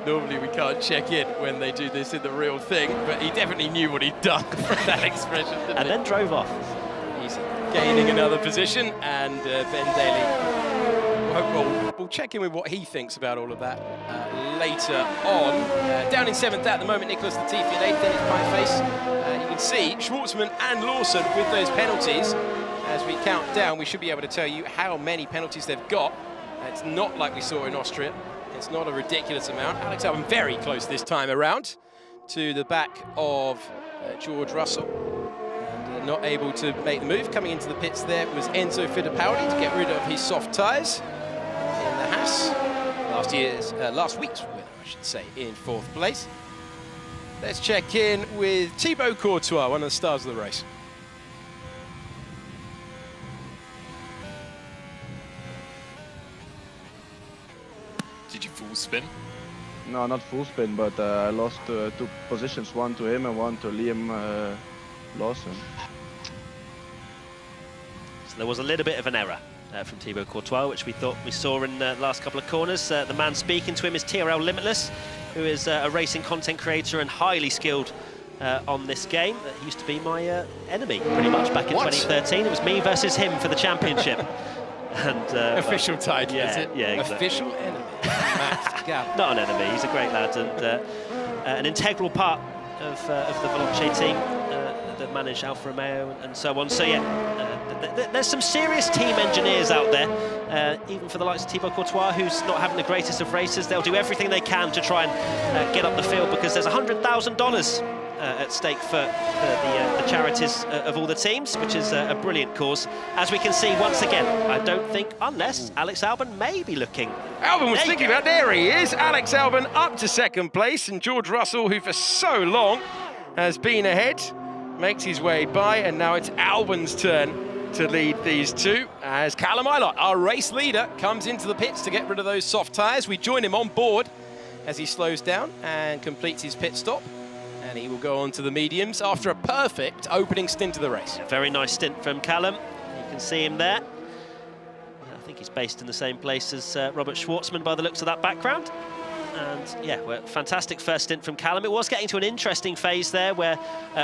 Normally we can't check in when they do this in the real thing, but he definitely knew what he'd done from that expression, didn't and he? Then drove off. He's gaining another position, and Ben Daly we'll check in with what he thinks about all of that later on. Down in 7th at the moment, Nicholas Latifi in 8th, then it's Pieface. You can see Schwartzman and Lawson with those penalties. As we count down, we should be able to tell you how many penalties they've got. It's not like we saw in Austria. It's not a ridiculous amount. Alex Albon very close this time around to the back of George Russell. And not able to make the move. Coming into the pits there was Enzo Fittipaldi to get rid of his soft tyres in the Haas. Last week's winner, I should say, in 4th place. Let's check in with Thibaut Courtois, one of the stars of the race. Did you full spin? No, not full spin, but I lost 2 positions, one to him and one to Liam Lawson. So there was a little bit of an error from Thibaut Courtois, which we thought we saw in the last couple of corners. The man speaking to him is TRL Limitless, who is a racing content creator and highly skilled on this game. That used to be my enemy, pretty much, back in 2013. It was me versus him for the championship. And official title, yeah, is it? Yeah, exactly. Official enemy. Not an enemy, he's a great lad and an integral part of the Veloce team that manage Alfa Romeo and so on. So yeah, there's some serious team engineers out there, even for the likes of Thibaut Courtois, who's not having the greatest of races. They'll do everything they can to try and get up the field, because there's $100,000 at stake for the charities of all the teams, which is a brilliant cause. As we can see once again, I don't think, unless Alex Albon may be looking. Albon was thinking about, there he is, Alex Albon up to 2nd place, and George Russell, who for so long has been ahead, makes his way by, and now it's Albon's turn to lead these two, as Callum Ilott, our race leader, comes into the pits to get rid of those soft tyres. We join him on board as he slows down and completes his pit stop. And he will go on to the mediums after a perfect opening stint of the race. A very nice stint from Callum. You can see him there. I think he's based in the same place as Robert Schwartzman by the looks of that background. And yeah, well, fantastic first stint from Callum. It was getting to an interesting phase there where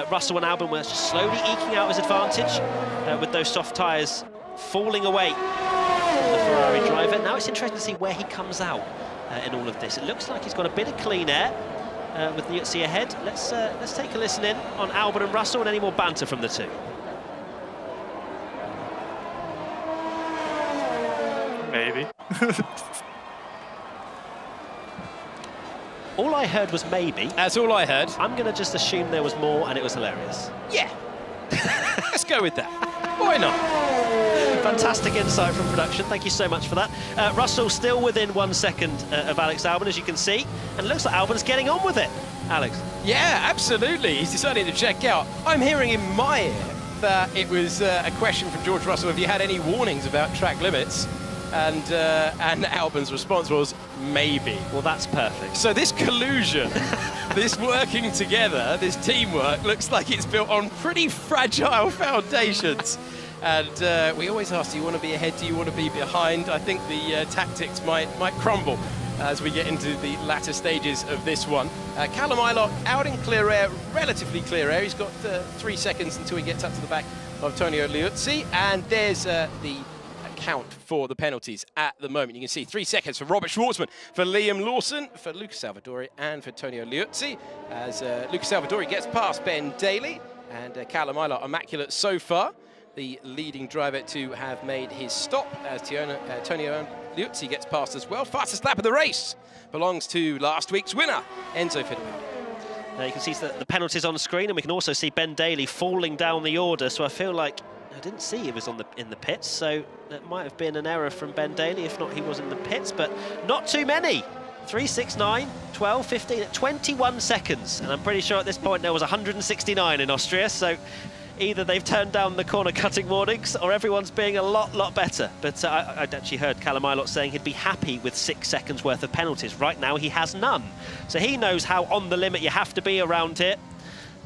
Russell and Albon were just slowly eking out his advantage with those soft tyres falling away from the Ferrari driver. Now it's interesting to see where he comes out in all of this. It looks like he's got a bit of clean air. With Liuzzi ahead. Let's take a listen in on Albon and Russell and any more banter from the two. Maybe. All I heard was maybe. That's all I heard. I'm going to just assume there was more and it was hilarious. Yeah. Let's go with that. Why not? Fantastic insight from production. Thank you so much for that. Russell still within 1 second of Alex Albon, as you can see. And it looks like Albon's getting on with it. Alex. Yeah, absolutely. He's decided to check out. I'm hearing in my ear that it was a question from George Russell if he had any warnings about track limits. And Albon's response was, maybe. Well, that's perfect. So this collusion, this working together, this teamwork, looks like it's built on pretty fragile foundations. And we always ask, do you want to be ahead, do you want to be behind? I think the tactics might crumble as we get into the latter stages of this one. Callum Ilott out in clear air, relatively clear air. He's got 3 seconds until he gets up to the back of Antonio Liuzzi. And there's the count for the penalties at the moment. You can see 3 seconds for Robert Schwartzman, for Liam Lawson, for Lucas Salvadori, and for Antonio Liuzzi, as Lucas Salvadori gets past Ben Daly, and Callum Ilott immaculate so far, the leading driver to have made his stop, as Antonio Liuzzi gets past as well. Fastest lap of the race belongs to last week's winner, Enzo Fittipaldi. Now you can see the penalties on the screen, and we can also see Ben Daly falling down the order, so I feel like I didn't see he was in the pits, so that might have been an error from Ben Daly. If not, he was in the pits, but not too many. 3, 6, 9, 12, 15, 21 seconds. And I'm pretty sure at this point there was 169 in Austria, so either they've turned down the corner cutting warnings or everyone's being a lot better. But I'd actually heard Callum Ilott saying he'd be happy with 6 seconds worth of penalties. Right now he has none. So he knows how on the limit you have to be around here,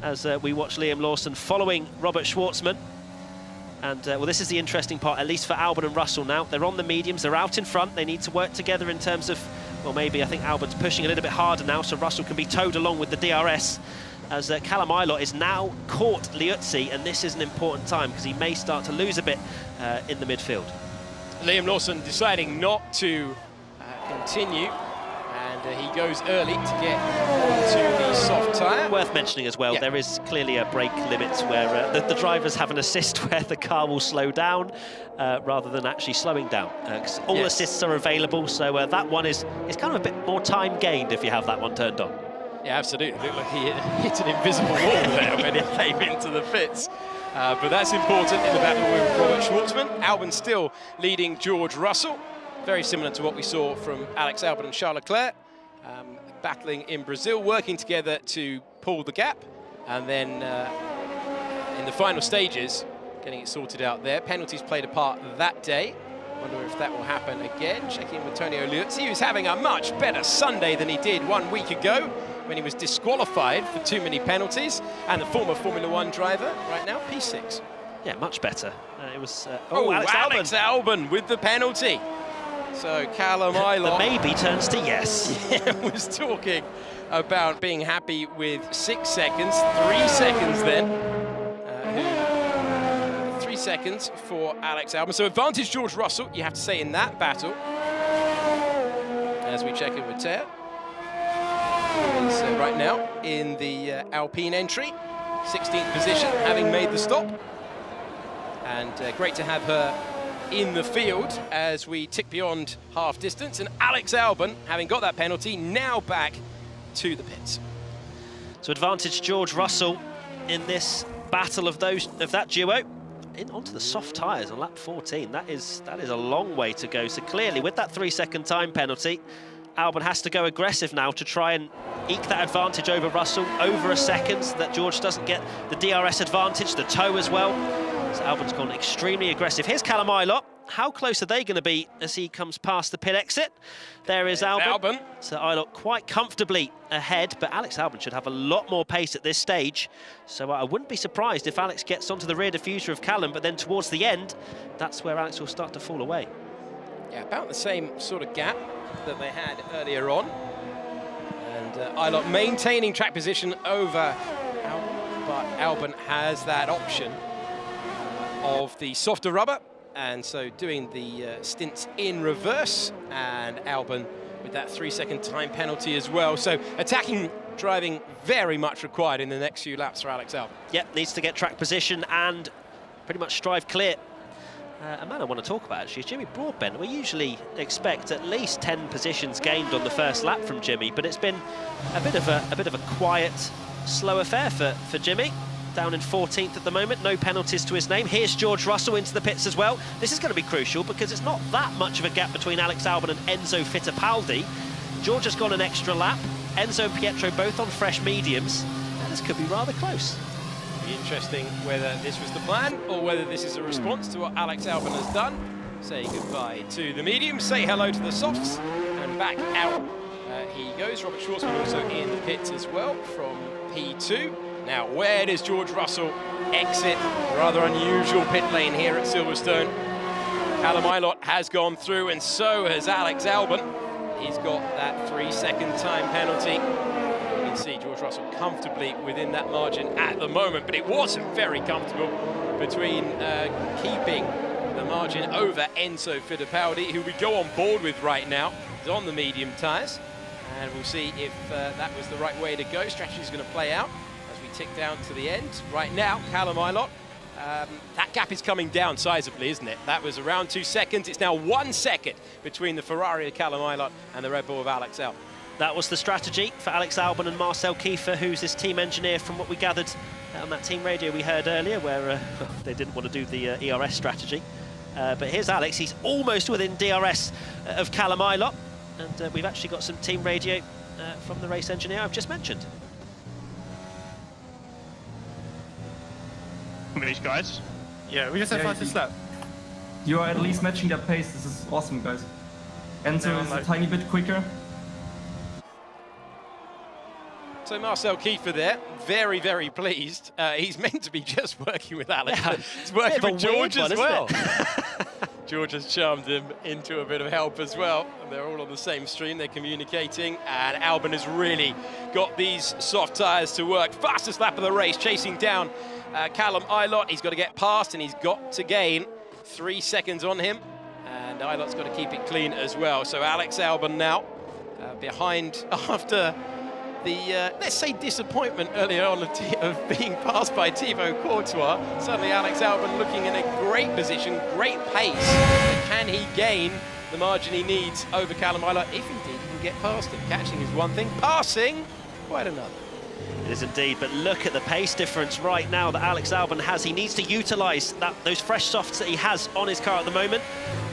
as we watch Liam Lawson following Robert Schwartzman. And, well, this is the interesting part, at least for Albon and Russell now. They're on the mediums, they're out in front. They need to work together in terms of, well, maybe I think Albon's pushing a little bit harder now, so Russell can be towed along with the DRS. As Callum Ilott is now caught Liuzzi, and this is an important time because he may start to lose a bit in the midfield. Liam Lawson deciding not to continue, and he goes early to get onto the soft tyre. Worth mentioning as well, there is clearly a brake limit where the drivers have an assist where the car will slow down rather than actually slowing down. 'Cause all assists are available, so that one is kind of a bit more time gained if you have that one turned on. Yeah, absolutely. It looked like he hit an invisible wall there when he came into the pits. But that's important in the battle with Robert Schwartzman. Albon still leading George Russell. Very similar to what we saw from Alex Albon and Charles Leclerc. Battling in Brazil, working together to pull the gap. And then in the final stages, getting it sorted out there. Penalties played a part that day. Wonder if that will happen again. Checking in with Tony Liuzzi, who's having a much better Sunday than he did 1 week ago, when he was disqualified for too many penalties, and the former Formula One driver, right now, P6. Yeah, much better. It was... Alex Albon with the penalty. So Callum Ilott... The maybe turns to yes. Yeah, was talking about being happy with 6 seconds, 3 seconds then. 3 seconds for Alex Albon. So advantage George Russell, you have to say, in that battle. As we check in with Teo. He's right now in the Alpine entry, 16th position, having made the stop. And great to have her in the field as we tick beyond half distance. And Alex Albon, having got that penalty, now back to the pits. So advantage George Russell in this battle of that duo. Onto the soft tyres on lap 14. That is a long way to go. So clearly, with that 3 second time penalty, Albon has to go aggressive now to try and eke that advantage over Russell, over a second, so that George doesn't get the DRS advantage, the tow as well. So Albon's gone extremely aggressive. Here's Callum Ilott. How close are they going to be as he comes past the pit exit? There is Albon. So Ilott quite comfortably ahead, but Alex Albon should have a lot more pace at this stage. So I wouldn't be surprised if Alex gets onto the rear diffuser of Callum, but then towards the end, that's where Alex will start to fall away. Yeah, about the same sort of gap that they had earlier on. And Ilott maintaining track position over Albon, but Albon has that option of the softer rubber, and so doing the stints in reverse, and Albon with that 3 second time penalty as well. So attacking driving very much required in the next few laps for Alex Albon. Yep, needs to get track position and pretty much strive clear. A man I want to talk about actually is Jimmy Broadbent. We usually expect at least 10 positions gained on the first lap from Jimmy, but it's been a bit of a quiet, slow affair for Jimmy. Down in 14th at the moment, no penalties to his name. Here's George Russell into the pits as well. This is going to be crucial because it's not that much of a gap between Alex Albon and Enzo Fittipaldi. George has gone an extra lap. Enzo and Pietro both on fresh mediums. And this could be rather close. Be interesting whether this was the plan or whether this is a response to what Alex Albon has done. Say goodbye to the mediums, say hello to the softs, and back out he goes. Robert Schwartzman also in the pits as well from P2. Now, where does George Russell exit? Rather unusual pit lane here at Silverstone. Callum Ilott has gone through, and so has Alex Albon. He's got that 3 second time penalty. You can see George Russell comfortably within that margin at the moment, but it wasn't very comfortable between keeping the margin over Enzo Fittipaldi, who we go on board with right now. He's on the medium tyres, and we'll see if that was the right way to go. Strategy is going to play out as we tick down to the end. Right now, Callum Ilott, that gap is coming down sizably, isn't it? That was around 2 seconds. It's now 1 second between the Ferrari of Callum Ilott and the Red Bull of Alex Albon. That was the strategy for Alex Albon and Marcel Kiefer, who's his team engineer, from what we gathered on that team radio we heard earlier, where they didn't want to do the ERS strategy. But here's Alex. He's almost within DRS of Callum Ilott. And we've actually got some team radio from the race engineer I've just mentioned. These guys. Yeah, we just have fastest lap. You are at least matching their pace. This is awesome, guys. Enzo is a tiny bit quicker. So Marcel Kiefer there, very, very pleased. He's meant to be just working with Alex. Yeah. He's working with George as well. George has charmed him into a bit of help as well. And they're all on the same stream, they're communicating. And Albon has really got these soft tyres to work. Fastest lap of the race, chasing down Callum Ilott. He's got to get past and he's got to gain 3 seconds on him. And and Ilot's got to keep it clean as well. So Alex Albon now behind after the, let's say, disappointment earlier on of being passed by Thibaut Courtois. Suddenly Alex Albon looking in a great position, great pace. Can he gain the margin he needs over Callum Ilott, if indeed he can get past him? Catching is one thing, passing quite another. It is indeed, but look at the pace difference right now that Alex Albon has. He needs to utilise those fresh softs that he has on his car at the moment,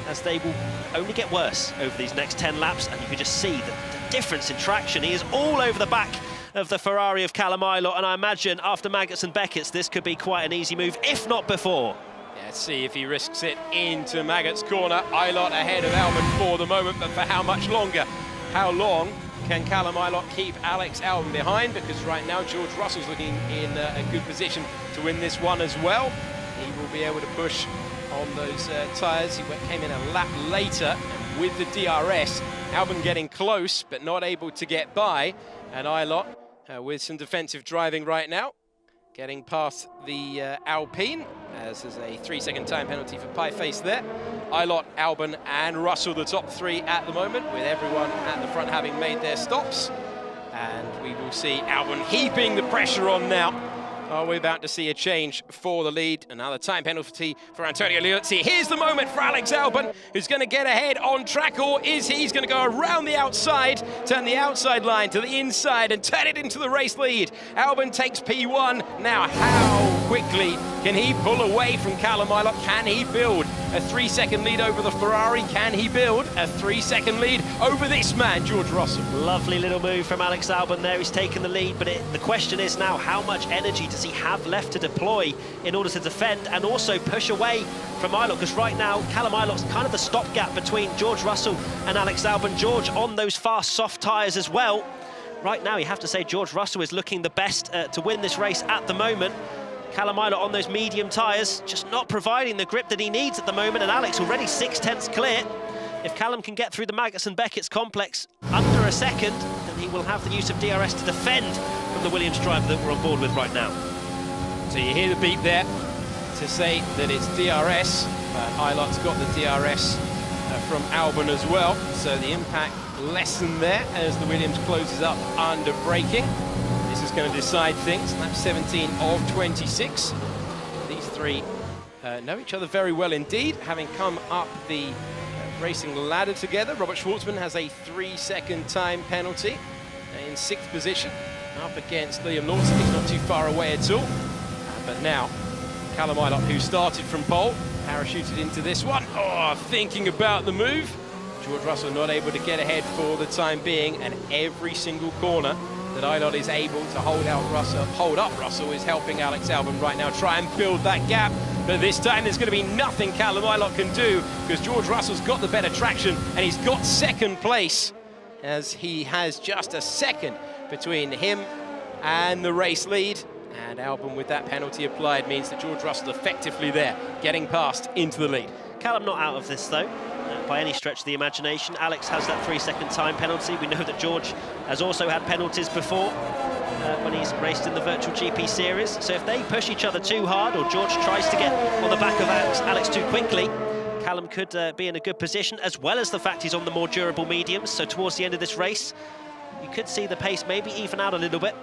as they will only get worse over these next 10 laps, and you can just see the difference in traction. He is all over the back of the Ferrari of Callum Ilott, and I imagine after Maggots and Beckett's this could be quite an easy move, if not before. Yeah, let's see if he risks it into Maggots' corner. Ilott ahead of Albon for the moment, but for how much longer? How long can Callum Ilott keep Alex Albon behind? Because right now George Russell's looking in a good position to win this one as well. He will be able to push on those tyres. He came in a lap later, and with the DRS, Albon getting close but not able to get by, and Ilott with some defensive driving right now, getting past the Alpine, as there's a 3-second time penalty for pie face there. Ilott, Albon and Russell, the top three at the moment, with everyone at the front having made their stops. And we will see Albon heaping the pressure on now. Are we about to see a change for the lead? Another time penalty for Antonio Liuzzi. Here's the moment for Alex Albon, who's going to get ahead on track, or is he? He's going to go around the outside, turn the outside line to the inside and turn it into the race lead. Albon takes P1. Now, how quickly can he pull away from Callum Ilott? Can he build a 3-second lead over the Ferrari? Can he build a 3-second lead over this man, George Russell? Lovely little move from Alex Albon there. He's taken the lead, but the question is now, how much energy does he have left to deploy in order to defend and also push away from Ilott? Because right now, Callum Ilott's kind of the stopgap between George Russell and Alex Albon. George on those fast, soft tyres as well. Right now, you have to say George Russell is looking the best to win this race at the moment. Callum Ilott on those medium tyres, just not providing the grip that he needs at the moment, and Alex already 6/10 clear. If Callum can get through the Maggots and Beckett's complex under a second, then he will have the use of DRS to defend from the Williams driver that we're on board with right now. So you hear the beep there to say that it's DRS. Ilott's got the DRS from Albon as well, so the impact lessened there as the Williams closes up under braking. This is going to decide things. Lap 17 of 26. These three know each other very well indeed, having come up the racing ladder together. Robert Schwartzman has a 3-second time penalty in 6th position, up against Liam Lawson. He's not too far away at all. But now, Callum Ilott, who started from pole, parachuted into this one. Oh, thinking about the move. George Russell not able to get ahead for the time being, and every single corner that Ilott is able to hold up Russell is helping Alex Albon right now try and build that gap. But this time there's going to be nothing Callum Ilott can do, because George Russell's got the better traction and he's got 2nd place, as he has just a second between him and the race lead. And Albon, with that penalty applied, means that George Russell effectively there, getting past into the lead. Callum not out of this though, by any stretch of the imagination. Alex has that 3-second time penalty. We know that George has also had penalties before when he's raced in the Virtual GP series. So if they push each other too hard, or George tries to get on the back of Alex too quickly, Callum could be in a good position, as well as the fact he's on the more durable mediums. So towards the end of this race, you could see the pace maybe even out a little bit.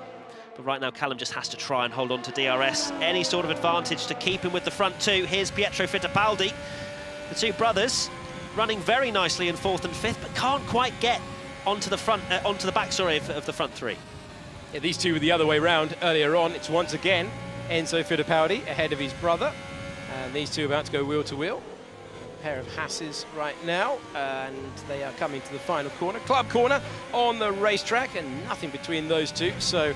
But right now, Callum just has to try and hold on to DRS. Any sort of advantage to keep him with the front two. Here's Pietro Fittipaldi. The two brothers running very nicely in 4th and 5th, but can't quite get onto the back of the front three. Yeah, these two were the other way round earlier on. It's once again Enzo Fittipaldi ahead of his brother, and these two about to go wheel to wheel. A pair of Hasses right now, and they are coming to the final corner, club corner on the racetrack, and nothing between those two. So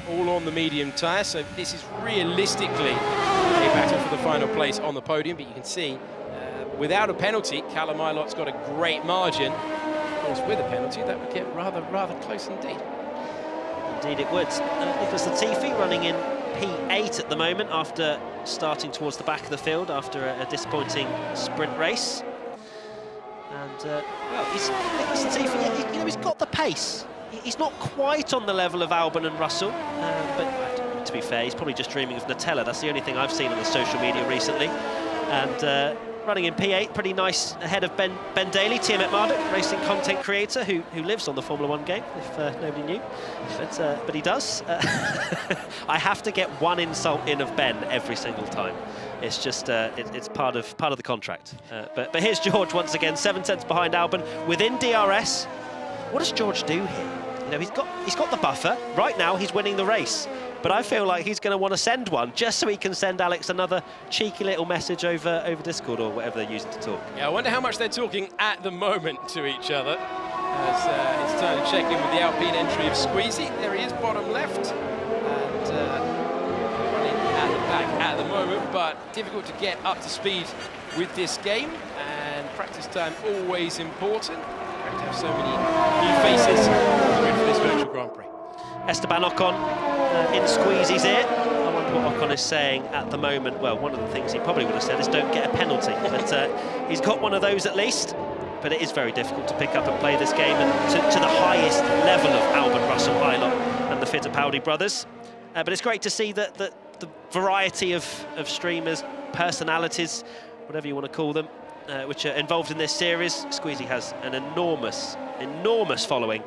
all on the medium tyre, so this is realistically a battle for the final place on the podium. But you can see, without a penalty, Callum Ilott's got a great margin. Of course, with a penalty, that would get rather close indeed. Indeed it would. Nicholas Latifi running in P8 at the moment, after starting towards the back of the field after a disappointing sprint race. And well, Nicholas Latifi, he's got the pace. He's not quite on the level of Albon and Russell, but to be fair, he's probably just dreaming of Nutella. That's the only thing I've seen on the social media recently. And running in P8, pretty nice ahead of Ben Daly, Tiamat Marduk, racing content creator who lives on the Formula 1 game, if nobody knew, but he does. I have to get one insult in of Ben every single time. It's just, it's part of the contract. But here's George once again, 7 tenths behind Albon, within DRS. What does George do here? You know, he's got the buffer. Right now, he's winning the race. But I feel like he's going to want to send one just so he can send Alex another cheeky little message over Discord or whatever they're using to talk. Yeah, I wonder how much they're talking at the moment to each other. As it's time to check in with the Alpine entry of Squeezy. There he is, bottom left. And running at the back at the moment, but difficult to get up to speed with this game. And practice time always important. Great to have so many new faces for this Virtual Grand Prix. Esteban Ocon in Squeezy's ear. I wonder what Ocon is saying at the moment. Well, one of the things he probably would have said is don't get a penalty. But he's got one of those at least. But it is very difficult to pick up and play this game and to the highest level of Albon, Russell, Ilott and the Fittipaldi brothers. But it's great to see that the variety of streamers, personalities, whatever you want to call them, which are involved in this series. Squeezy has an enormous following.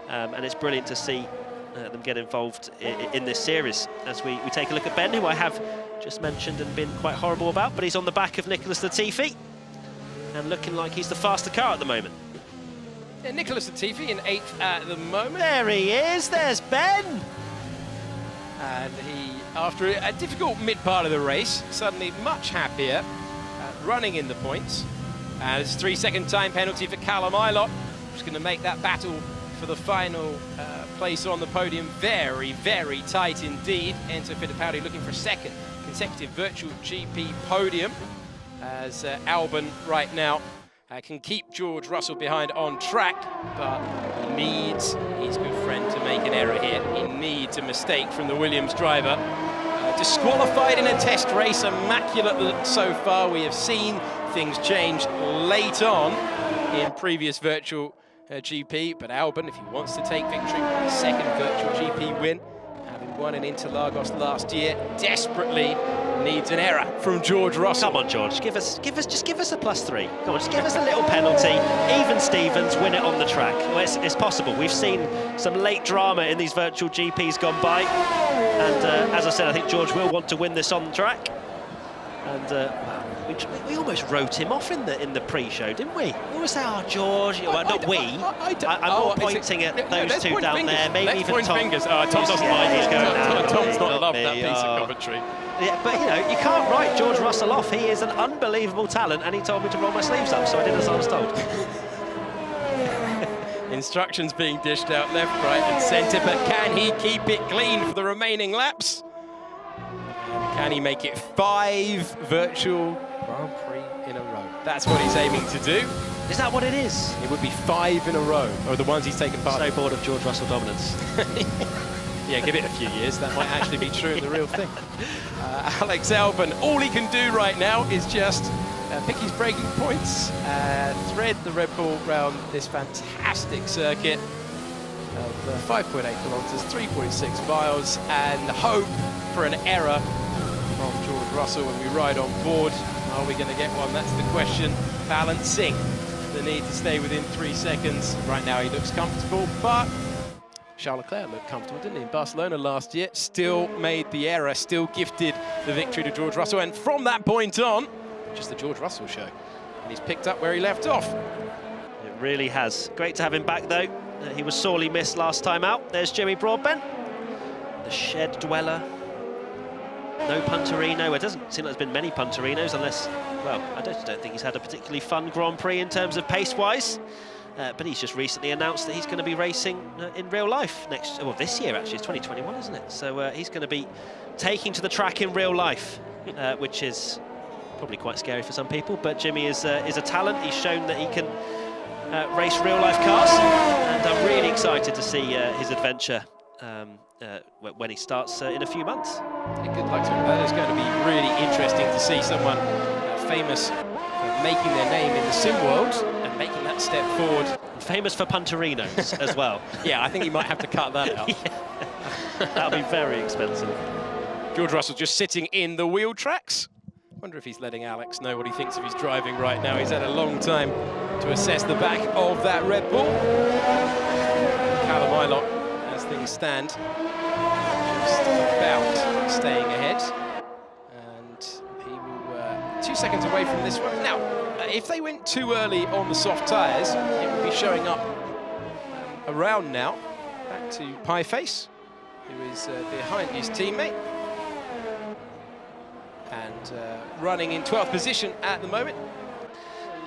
And it's brilliant to see them get involved in this series as we take a look at Ben, who I have just mentioned and been quite horrible about, but he's on the back of Nicholas Latifi and looking like he's the faster car at the moment. Yeah, Nicholas Latifi in 8th at the moment. There he is, there's Ben! And he, after a difficult mid-part of the race, suddenly much happier running in the points. And it's a 3-second time penalty for Callum Ilott, who's going to make that battle for the final place on the podium very, very tight indeed. Enzo Fittipaldi looking for a second consecutive Virtual GP podium as Albon right now can keep George Russell behind on track, but he needs his good friend to make an error here. He needs a mistake from the Williams driver. Disqualified in a test race, immaculate so far. We have seen things change late on in previous Virtual GP, but Albon, if he wants to take victory with his second Virtual GP win, having won in Interlagos last year, desperately needs an error from George Russell. Come on, George, just give us a +3. Come on, just give us a little penalty. Even Stevens, win it on the track. Well, it's possible. We've seen some late drama in these Virtual GPs gone by, and as I said, I think George will want to win this on the track. And we almost wrote him off in the pre-show, didn't we? We always say, "Oh, George," well, not we. I'm more pointing at those two down there. Maybe even Tom. Fingers. Tom doesn't mind. He's going. Tom's not loved that piece of commentary. Yeah, but you know, you can't write George Russell off. He is an unbelievable talent, and he told me to roll my sleeves up, so I did as I was told. Instructions being dished out left, right, and centre, but can he keep it clean for the remaining laps? And can he make it 5 Virtual Grand Prix in a row? That's what he's aiming to do. Is that what it is? It would be 5 in a row, or the ones he's taken part in. So bored of George Russell dominance. Yeah, give it a few years, that might actually be true and the real thing. Alex Albon, all he can do right now is just pick his braking points, thread the Red Bull round this fantastic circuit of 5.8 kilometres, 3.6 miles, and hope for an error from George Russell when we ride on board. Are we going to get one? That's the question. Balancing the need to stay within 3 seconds. Right now he looks comfortable, but Charles Leclerc looked comfortable, didn't he? In Barcelona last year, still made the error, still gifted the victory to George Russell. And from that point on, just the George Russell show. And he's picked up where he left off. It really has. Great to have him back, though. He was sorely missed last time out. There's Jimmy Broadbent, the shed dweller. No Punterino. It doesn't seem like there's been many Punterinos, unless, well, I don't think he's had a particularly fun Grand Prix in terms of pace-wise. But he's just recently announced that he's going to be racing in real life this year, actually. It's 2021, isn't it? So he's going to be taking to the track in real life, which is probably quite scary for some people. But Jimmy is a talent. He's shown that he can race real-life cars, and I'm really excited to see his adventure when he starts in a few months. Yeah, good luck to him. That is going to be really interesting to see someone famous for making their name in the sim world and making that step forward. Famous for Punterinos as well. Yeah, I think he might have to cut that out. That'll be very expensive. George Russell just sitting in the wheel tracks. Wonder if he's letting Alex know what he thinks of his driving right now. He's had a long time to assess the back of that Red Bull. Callum Ilott, as things stand, just about staying ahead. And he will 2 seconds away from this one. Now, if they went too early on the soft tyres, it would be showing up around now. Back to Pieface, who is behind his teammate. And running in 12th position at the moment.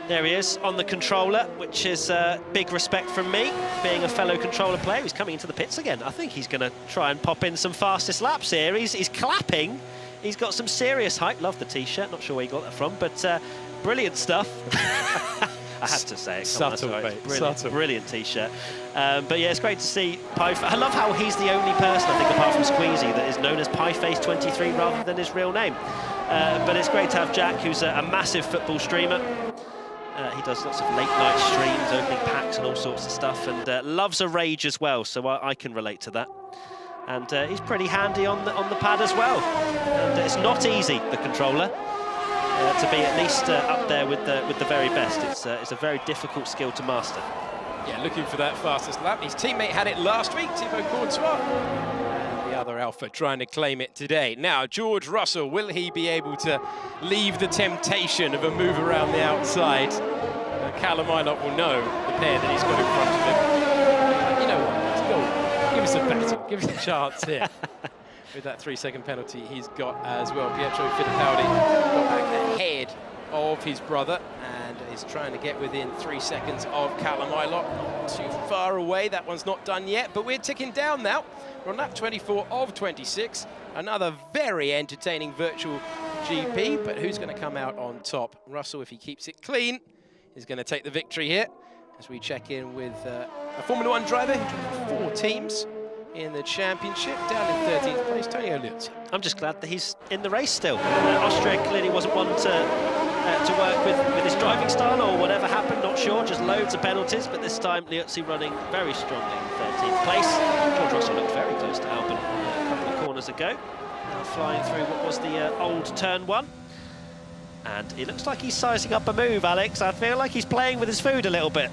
There he is on the controller, which is big respect from me, being a fellow controller player. He's coming into the pits again. I think he's going to try and pop in some fastest laps here. He's clapping. He's got some serious hype. Love the T-shirt. Not sure where he got that from, but brilliant stuff. I had to say it. Subtle, mate. Brilliant T-shirt. But yeah, it's great to see Pieface. I love how he's the only person, I think, apart from Squeezy, that is known as Pieface23 rather than his real name. But it's great to have Jack, who's a massive football streamer. He does lots of late-night streams, opening packs and all sorts of stuff, and loves a rage as well, so I can relate to that. And he's pretty handy on the pad as well. And it's not easy, the controller, to be at least up there with the very best. It's a very difficult skill to master. Yeah, looking for that fastest lap. His teammate had it last week, Thibaut Courtois. And the other Alpha trying to claim it today. Now, George Russell, will he be able to leave the temptation of a move around the outside? Callum Ilott will know the pair that he's got in front of him. You know what, let's go. Give us a battle, give us a chance here. With that 3-second penalty he's got as well. Pietro Fittipaldi got back ahead of his brother and is trying to get within 3 seconds of Callum Ilott. Not too far away, that one's not done yet, but we're ticking down now. We're on lap 24 of 26. Another very entertaining virtual GP, but who's going to come out on top? Russell, if he keeps it clean, is going to take the victory here. As we check in with a Formula 1 driver who drove 4 teams in the championship, down in 13th place, Tony Liuzzi. I'm just glad that he's in the race still. Austria clearly wasn't one to work with his driving style or whatever happened, not sure, just loads of penalties, but this time Liuzzi running very strongly in 13th place. George Russell looked very close to Albon a couple of corners ago, now flying through what was the old turn 1. And it looks like he's sizing up a move, Alex. I feel like he's playing with his food a little bit.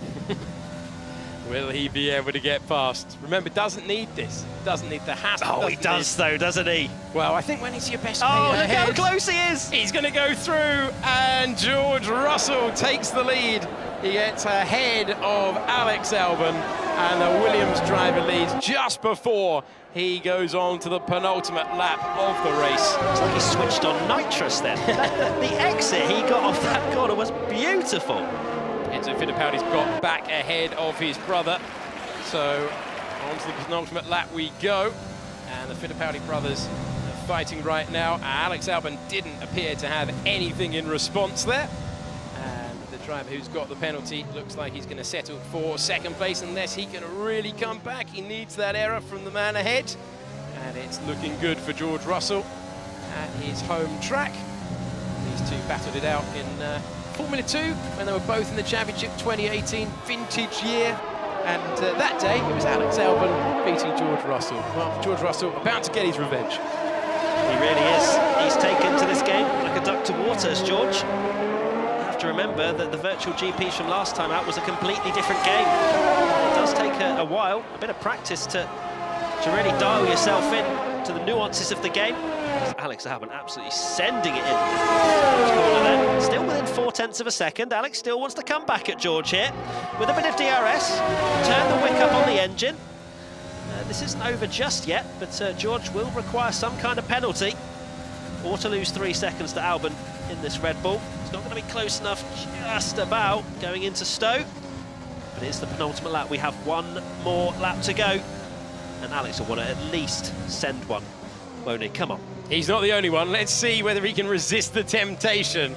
Will he be able to get past? Remember, doesn't need this. Doesn't need the hassle. Oh, he does though, doesn't he? Well, I think when he's your best Oh, player look how close he is! He's going to go through, and George Russell takes the lead. He gets ahead of Alex Albon, and the Williams driver leads just before he goes on to the penultimate lap of the race. It's like he switched on nitrous then. The exit he got off that corner was beautiful. Enzo Fittipaldi's got back ahead of his brother. So on to the penultimate lap we go. And the Fittipaldi brothers are fighting right now. Alex Albon didn't appear to have anything in response there. And the driver who's got the penalty looks like he's going to settle for second place unless he can really come back. He needs that error from the man ahead. And it's looking good for George Russell at his home track. These two battled it out in Formula 2 when they were both in the championship 2018 vintage year, and that day it was Alex Albon beating George Russell. Well, George Russell about to get his revenge. He really is. He's taken to this game like a duck to water, as George. You have to remember that the virtual GPs from last time out was a completely different game. It does take a while, a bit of practice to really dial yourself in to the nuances of the game. Alex Albon absolutely sending it in. Still within 0.4 of a second. Alex still wants to come back at George here with a bit of DRS. Turn the wick up on the engine. This isn't over just yet, but George will require some kind of penalty or to lose 3 seconds to Albon in this Red Bull. It's not going to be close enough, just about going into Stowe. But it's the penultimate lap. We have one more lap to go. And Alex will want to at least send one, won't he? Come on. He's not the only one. Let's see whether he can resist the temptation.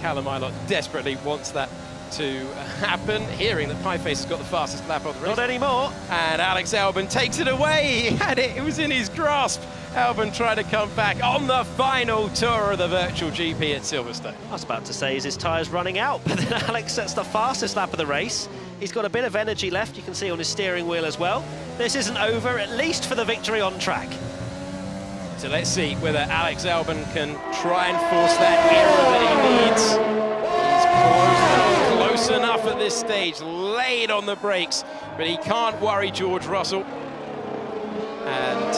Callum Ilott desperately wants that to happen, hearing that Pieface has got the fastest lap of the race. Not anymore. And Alex Albon takes it away. He had it. It was in his grasp. Albon trying to come back on the final tour of the virtual GP at Silverstone. I was about to say, is his tyres running out? But then Alex sets the fastest lap of the race. He's got a bit of energy left, you can see on his steering wheel as well. This isn't over, at least for the victory on track. So let's see whether Alex Albon can try and force that error that he needs. He's close enough at this stage, laid on the brakes, but he can't worry George Russell. And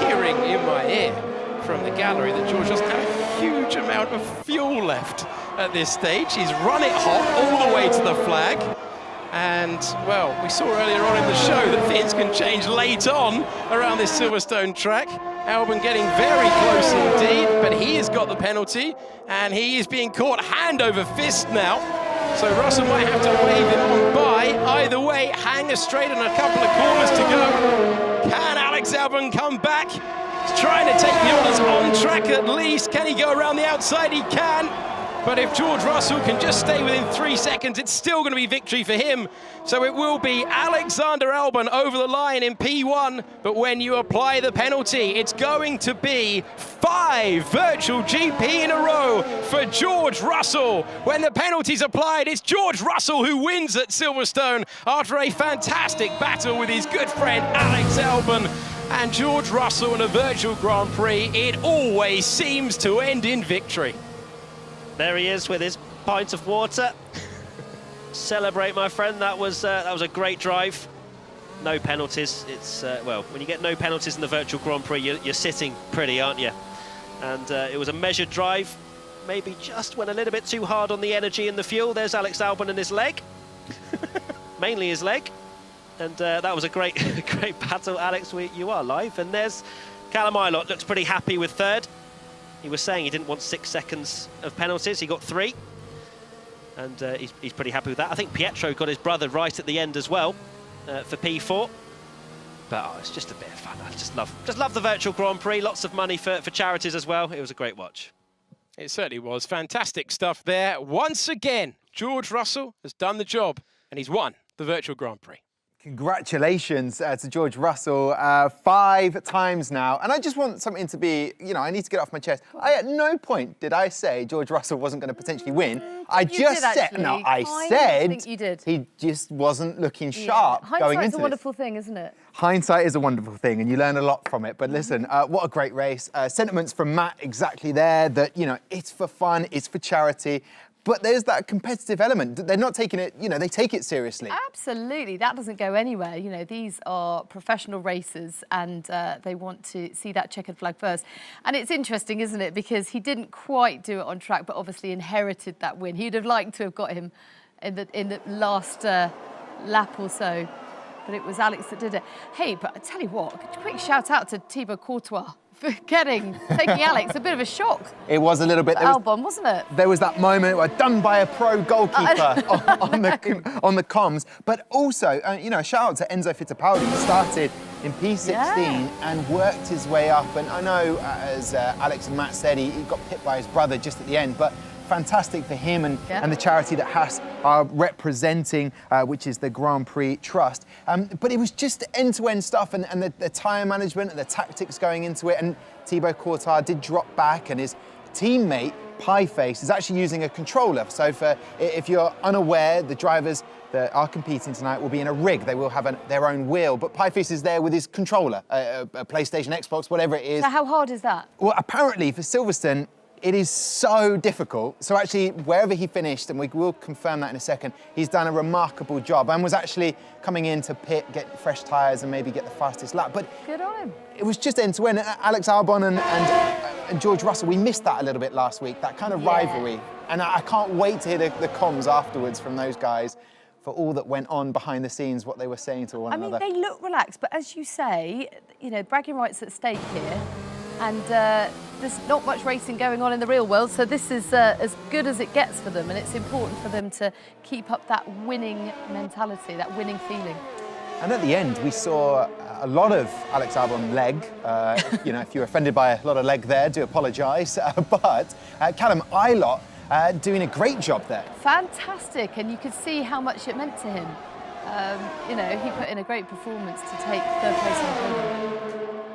hearing in my ear from the gallery that George doesn't have a huge amount of fuel left at this stage. He's run it hot all the way to the flag. And, well, we saw earlier on in the show that things can change late on around this Silverstone track. Albon getting very close indeed, but he has got the penalty, and he is being caught hand over fist now. So Russell might have to wave him on by. Either way, hang straight and a couple of corners to go. Can Alex Albon come back? He's trying to take the honours on track at least. Can he go around the outside? He can. But if George Russell can just stay within 3 seconds, it's still going to be victory for him. So it will be Alexander Albon over the line in P1. But when you apply the penalty, it's going to be 5 virtual GP in a row for George Russell. When the penalty's applied, it's George Russell who wins at Silverstone after a fantastic battle with his good friend Alex Albon. And George Russell in a virtual Grand Prix, it always seems to end in victory. There he is with his pint of water. Celebrate, my friend. That was a great drive. No penalties. It's well, when you get no penalties in the Virtual Grand Prix, you're sitting pretty, aren't you? And it was a measured drive. Maybe just went a little bit too hard on the energy and the fuel. There's Alex Albon and his leg, mainly his leg. And that was a great, great battle, Alex. You are live. And there's Callum Ilott. Looks pretty happy with third. He was saying he didn't want 6 seconds of penalties. He got 3. And he's pretty happy with that. I think Pietro got his brother right at the end as well for P4. But it's just a bit of fun. I just love the Virtual Grand Prix. Lots of money for charities as well. It was a great watch. It certainly was. Fantastic stuff there. Once again, George Russell has done the job and he's won the Virtual Grand Prix. Congratulations to George Russell, 5 times now. And I just want something to be, you know, I need to get off my chest. At no point did I say George Russell wasn't going to potentially win. I just said, no, I said you did. He just wasn't looking sharp going into this. Hindsight's a wonderful thing, isn't it? Hindsight is a wonderful thing, and you learn a lot from it. But listen, what a great race. Sentiments from Matt exactly there, that, you know, it's for fun, it's for charity. But there's that competitive element. They're not taking it, you know, they take it seriously. Absolutely, that doesn't go anywhere. You know, these are professional racers and they want to see that checkered flag first. And it's interesting, isn't it? Because he didn't quite do it on track, but obviously inherited that win. He'd have liked to have got him in the last lap or so, but it was Alex that did it. Hey, but I tell you what, a quick shout out to Thibaut Courtois. Taking Alex, a bit of a shock. It was a little bit. Albon, wasn't it? There was that moment where done by a pro goalkeeper on the comms. But also, you know, shout out to Enzo Fittipaldi. He started in P16 and worked his way up. And I know, as Alex and Matt said, he got hit by his brother just at the end. But fantastic for him and the charity that Haas are representing, which is the Grand Prix Trust. But it was just end-to-end stuff and the tyre management and the tactics going into it. And Thibaut Courtois did drop back, and his teammate, Pieface, is actually using a controller. So if you're unaware, the drivers that are competing tonight will be in a rig. They will have their own wheel. But Pieface is there with his controller, a PlayStation, Xbox, whatever it is. So how hard is that? Well, apparently for Silverstone, it is so difficult. So actually, wherever he finished, and we will confirm that in a second, he's done a remarkable job and was actually coming in to pit, get fresh tyres and maybe get the fastest lap. But good on him. It was just end-to-end. Alex Albon and George Russell, we missed that a little bit last week, that kind of rivalry. And I can't wait to hear the comms afterwards from those guys for all that went on behind the scenes, what they were saying to one another. I mean, they look relaxed, but as you say, you know, bragging rights at stake here. And there's not much racing going on in the real world, so this is as good as it gets for them, and it's important for them to keep up that winning mentality, that winning feeling. And at the end, we saw a lot of Alex Albon leg. You know, if you're offended by a lot of leg there, do apologise. But Callum Ilott doing a great job there. Fantastic, and you could see how much it meant to him. You know, he put in a great performance to take third place on the podium.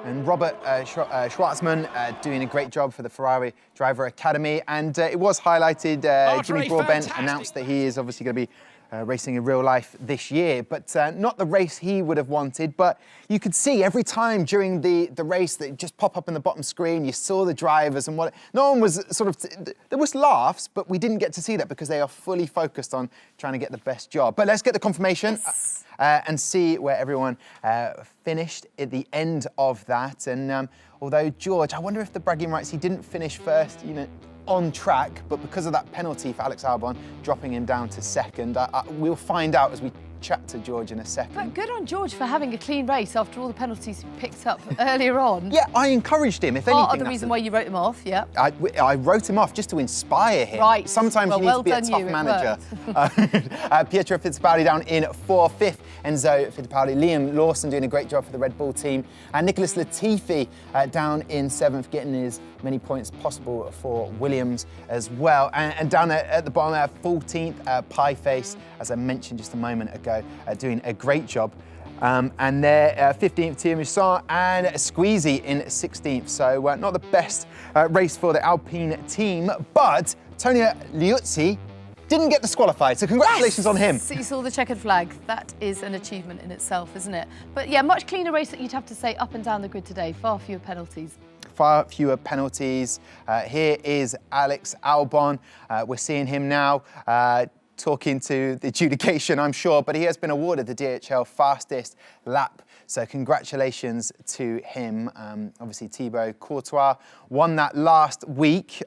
And Robert Schwartzman doing a great job for the Ferrari Driver Academy. And it was highlighted, Jimmy Broadbent announced that he is obviously going to be racing in real life this year, but not the race he would have wanted. But you could see every time during the race that it just pop up in the bottom screen, you saw the drivers and what, no one was sort of, there was laughs, but we didn't get to see that because they are fully focused on trying to get the best job. But let's get the confirmation. Yes. And see where everyone finished at the end of that. And although George, I wonder if the bragging rights, he didn't finish first, you know, on track, but because of that penalty for Alex Albon, dropping him down to second. We'll find out as we chat to George in a second. But good on George for having a clean race after all the penalties he picked up earlier on. Yeah, I encourage him, if anything. Part of the reason why you wrote him off, yeah. I wrote him off just to inspire him. Right. Sometimes you need to be a tough manager. Pietro Fittipaldi down in 4th, 5th. Enzo Fittipaldi, Liam Lawson doing a great job for the Red Bull team. And Nicholas Latifi down in 7th, getting as many points possible for Williams as well. And down at the bottom there, 14th, Pieface, as I mentioned just a moment ago, doing a great job. And there, 15th, Thierry Mousson, and Squeezy in 16th. So not the best race for the Alpine team, but Tonio Liuzzi didn't get disqualified, so congratulations on him. So you saw the checkered flag. That is an achievement in itself, isn't it? But yeah, much cleaner race that you'd have to say up and down the grid today. Far fewer penalties. Far fewer penalties. Here is Alex Albon. We're seeing him now talking to the adjudication, I'm sure, but he has been awarded the DHL fastest lap. So congratulations to him. Obviously, Thibaut Courtois won that last week.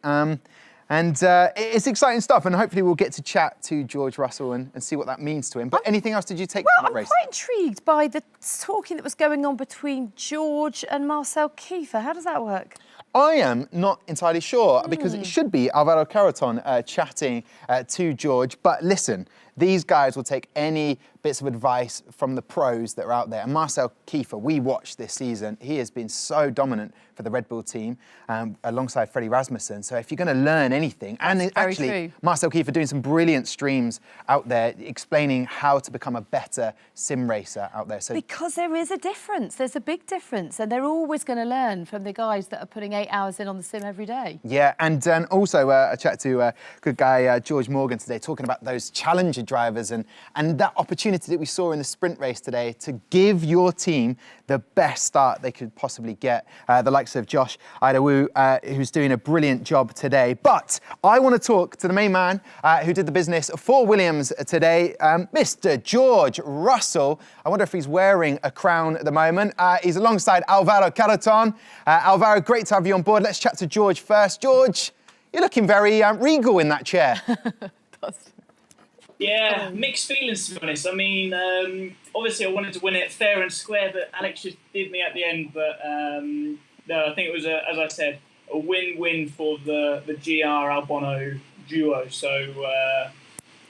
And it's exciting stuff, and hopefully we'll get to chat to George Russell and see what that means to him. But anything else did you take from that race? I'm quite intrigued by the talking that was going on between George and Marcel Kiefer. How does that work? I am not entirely sure, because it should be Alvaro Carreton chatting to George. But listen, these guys will take any bits of advice from the pros that are out there. And Marcel Kiefer, we watched this season. He has been so dominant for the Red Bull team alongside Freddie Rasmussen. So if you're going to learn anything, and actually Marcel Kiefer doing some brilliant streams out there explaining how to become a better sim racer out there. So because there is a difference. There's a big difference. And they're always going to learn from the guys that are putting 8 hours in on the sim every day. Yeah, and also I chatted to a good guy, George Morgan, today, talking about those challenger drivers and that opportunity that we saw in the sprint race today to give your team the best start they could possibly get. The likes of Josh Idawu, who's doing a brilliant job today. But I want to talk to the main man who did the business for Williams today, Mr. George Russell. I wonder if he's wearing a crown at the moment. He's alongside Alvaro Carreton. Alvaro, great to have you on board. Let's chat to George first. George, you're looking very regal in that chair. Yeah, mixed feelings, to be honest. I mean, obviously I wanted to win it fair and square, but Alex just did me at the end. But no, I think it was, as I said, a win-win for the GR Albono duo. So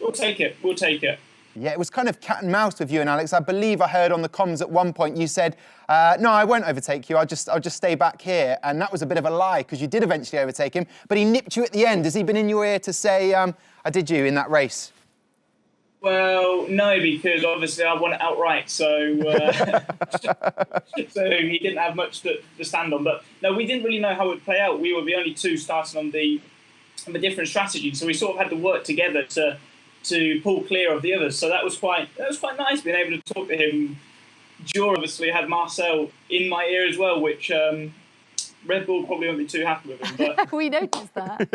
we'll take it. We'll take it. Yeah, it was kind of cat and mouse with you and Alex. I believe I heard on the comms at one point you said, no, I won't overtake you. I'll just stay back here. And that was a bit of a lie, because you did eventually overtake him. But he nipped you at the end. Has he been in your ear to say, I did you in that race? Well, no, because obviously I won it outright, so so he didn't have much to stand on. But no, we didn't really know how it would play out. We were the only two starting on the different strategy, so we sort of had to work together to pull clear of the others. So that was quite nice being able to talk to him. George obviously had Marcel in my ear as well, which Red Bull probably won't be too happy with him. But we noticed that.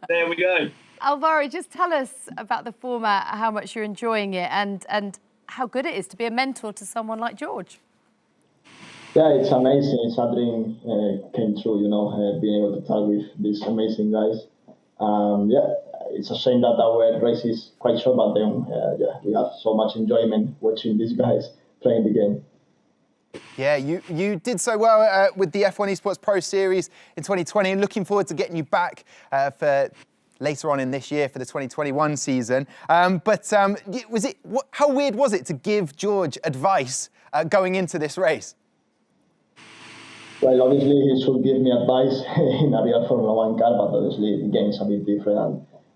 There we go. Alvaro, just tell us about the format, how much you're enjoying it, and how good it is to be a mentor to someone like George. Yeah, it's amazing. It's a dream came true, you know, being able to talk with these amazing guys. Yeah, it's a shame that our race is quite short, but then we have so much enjoyment watching these guys playing the game. Yeah, you did so well with the F1 Esports Pro Series in 2020, and looking forward to getting you back for later on in this year for the 2021 season. But how weird was it to give George advice going into this race? Well, obviously he should give me advice in a real Formula 1 car, but obviously the game is a bit different.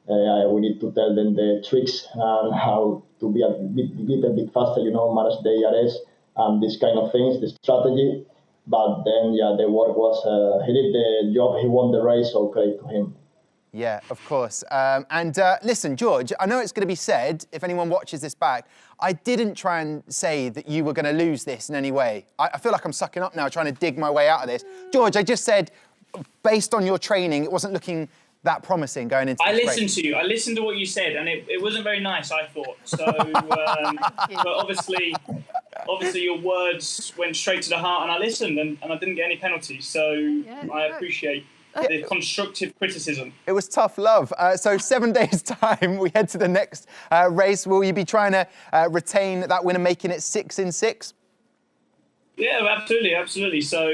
And we need to tell them the tricks and how to be a bit faster, you know, manage the ERS and these kind of things, the strategy. But then, yeah, the work was, he did the job, he won the race, so credit to him. Yeah, of course. Listen, George, I know it's going to be said, if anyone watches this back, I didn't try and say that you were going to lose this in any way. I feel like I'm sucking up now, trying to dig my way out of this. George, I just said, based on your training, it wasn't looking that promising going into this race. To you. I listened to what you said, and it wasn't very nice, I thought. So, but obviously your words went straight to the heart, and I listened, and I didn't get any penalties. So I appreciate the constructive criticism. It was tough love. So 7 days' time, we head to the next race. Will you be trying to retain that win and making it 6 in 6? Yeah, absolutely. So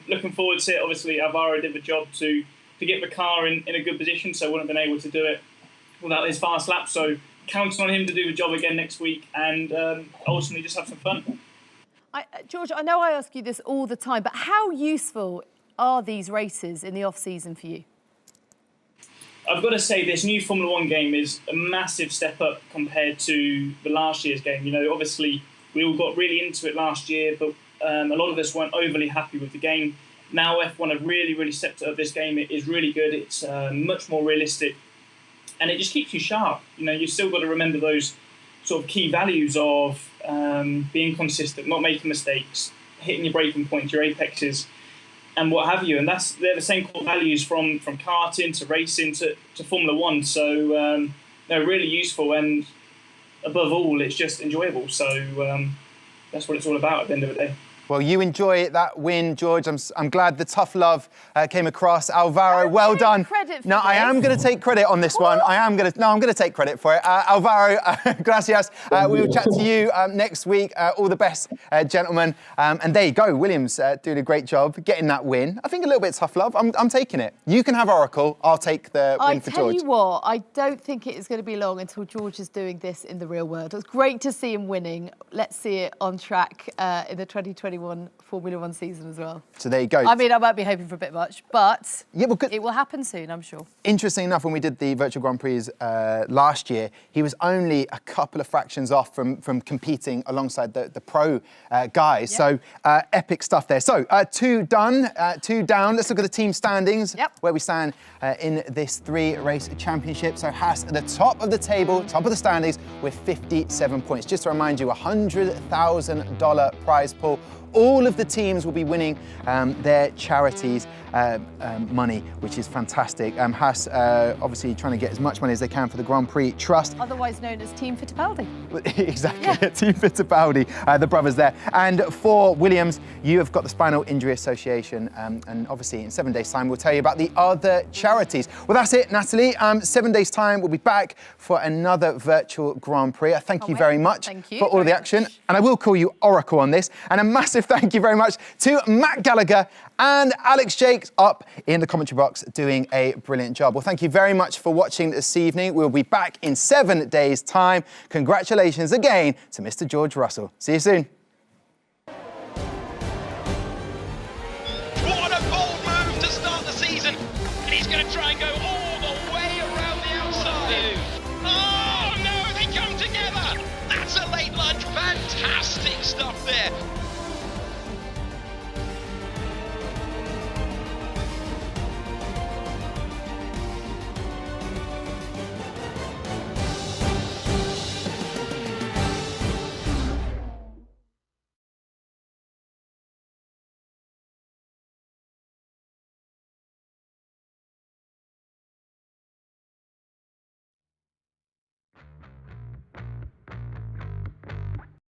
looking forward to it. Obviously, Alvaro did the job to get the car in a good position, so wouldn't have been able to do it without his fast lap. So counting on him to do the job again next week and ultimately just have some fun. George, I know I ask you this all the time, but how useful are these races in the off-season for you? I've got to say, this new Formula 1 game is a massive step up compared to the last year's game. You know, obviously, we all got really into it last year, but a lot of us weren't overly happy with the game. Now F1 have really stepped up this game. It is really good. It's much more realistic, and it just keeps you sharp. You know, you've still got to remember those sort of key values of being consistent, not making mistakes, hitting your braking points, your apexes, and what have you. And they're the same core values from karting to racing to Formula 1. So they're really useful, and above all, it's just enjoyable. So that's what it's all about at the end of the day. Well, you enjoy that win, George. I'm glad the tough love came across. Alvaro, well done. No, I am going to take credit on this one. I'm going to take credit for it. Alvaro, gracias. We will chat to you next week. All the best, gentlemen. And there you go. Williams doing a great job getting that win. I think a little bit tough love. I'm taking it. You can have Oracle. I'll take the win for George. I tell you what, I don't think it is going to be long until George is doing this in the real world. It's great to see him winning. Let's see it on track in the 2021 Formula 1 season as well. So there you go. I mean, I might be hoping for a bit much, but it will happen soon, I'm sure. Interesting enough, when we did the Virtual Grand Prix last year, he was only a couple of fractions off from competing alongside the pro guys. Yep. So epic stuff there. So 2 done, 2 down. Let's look at the team standings, where we stand in this 3-race championship. So Haas at the top of the table, top of the standings with 57 points. Just to remind you, $100,000 prize pool. All of the teams will be winning their charities money, which is fantastic. Haas obviously trying to get as much money as they can for the Grand Prix Trust. Otherwise known as Team Fittipaldi. Exactly, yeah. Team Fittipaldi, the brothers there. And for Williams, you have got the Spinal Injury Association, and obviously in 7 days' time, we'll tell you about the other charities. Well, that's it, Natalie. 7 days' time, we'll be back for another Virtual Grand Prix. I thank you very much for all of the action. And I will call you Oracle on this. And a massive thank you very much to Matt Gallagher and Alex Jakes up in the commentary box doing a brilliant job. Well, thank you very much for watching this evening. We'll be back in 7 days' time. Congratulations again to Mr. George Russell. See you soon. What a bold move to start the season. And he's going to try and go all the way around the outside. Oh, no, they come together. That's a late lunge. Fantastic stuff there.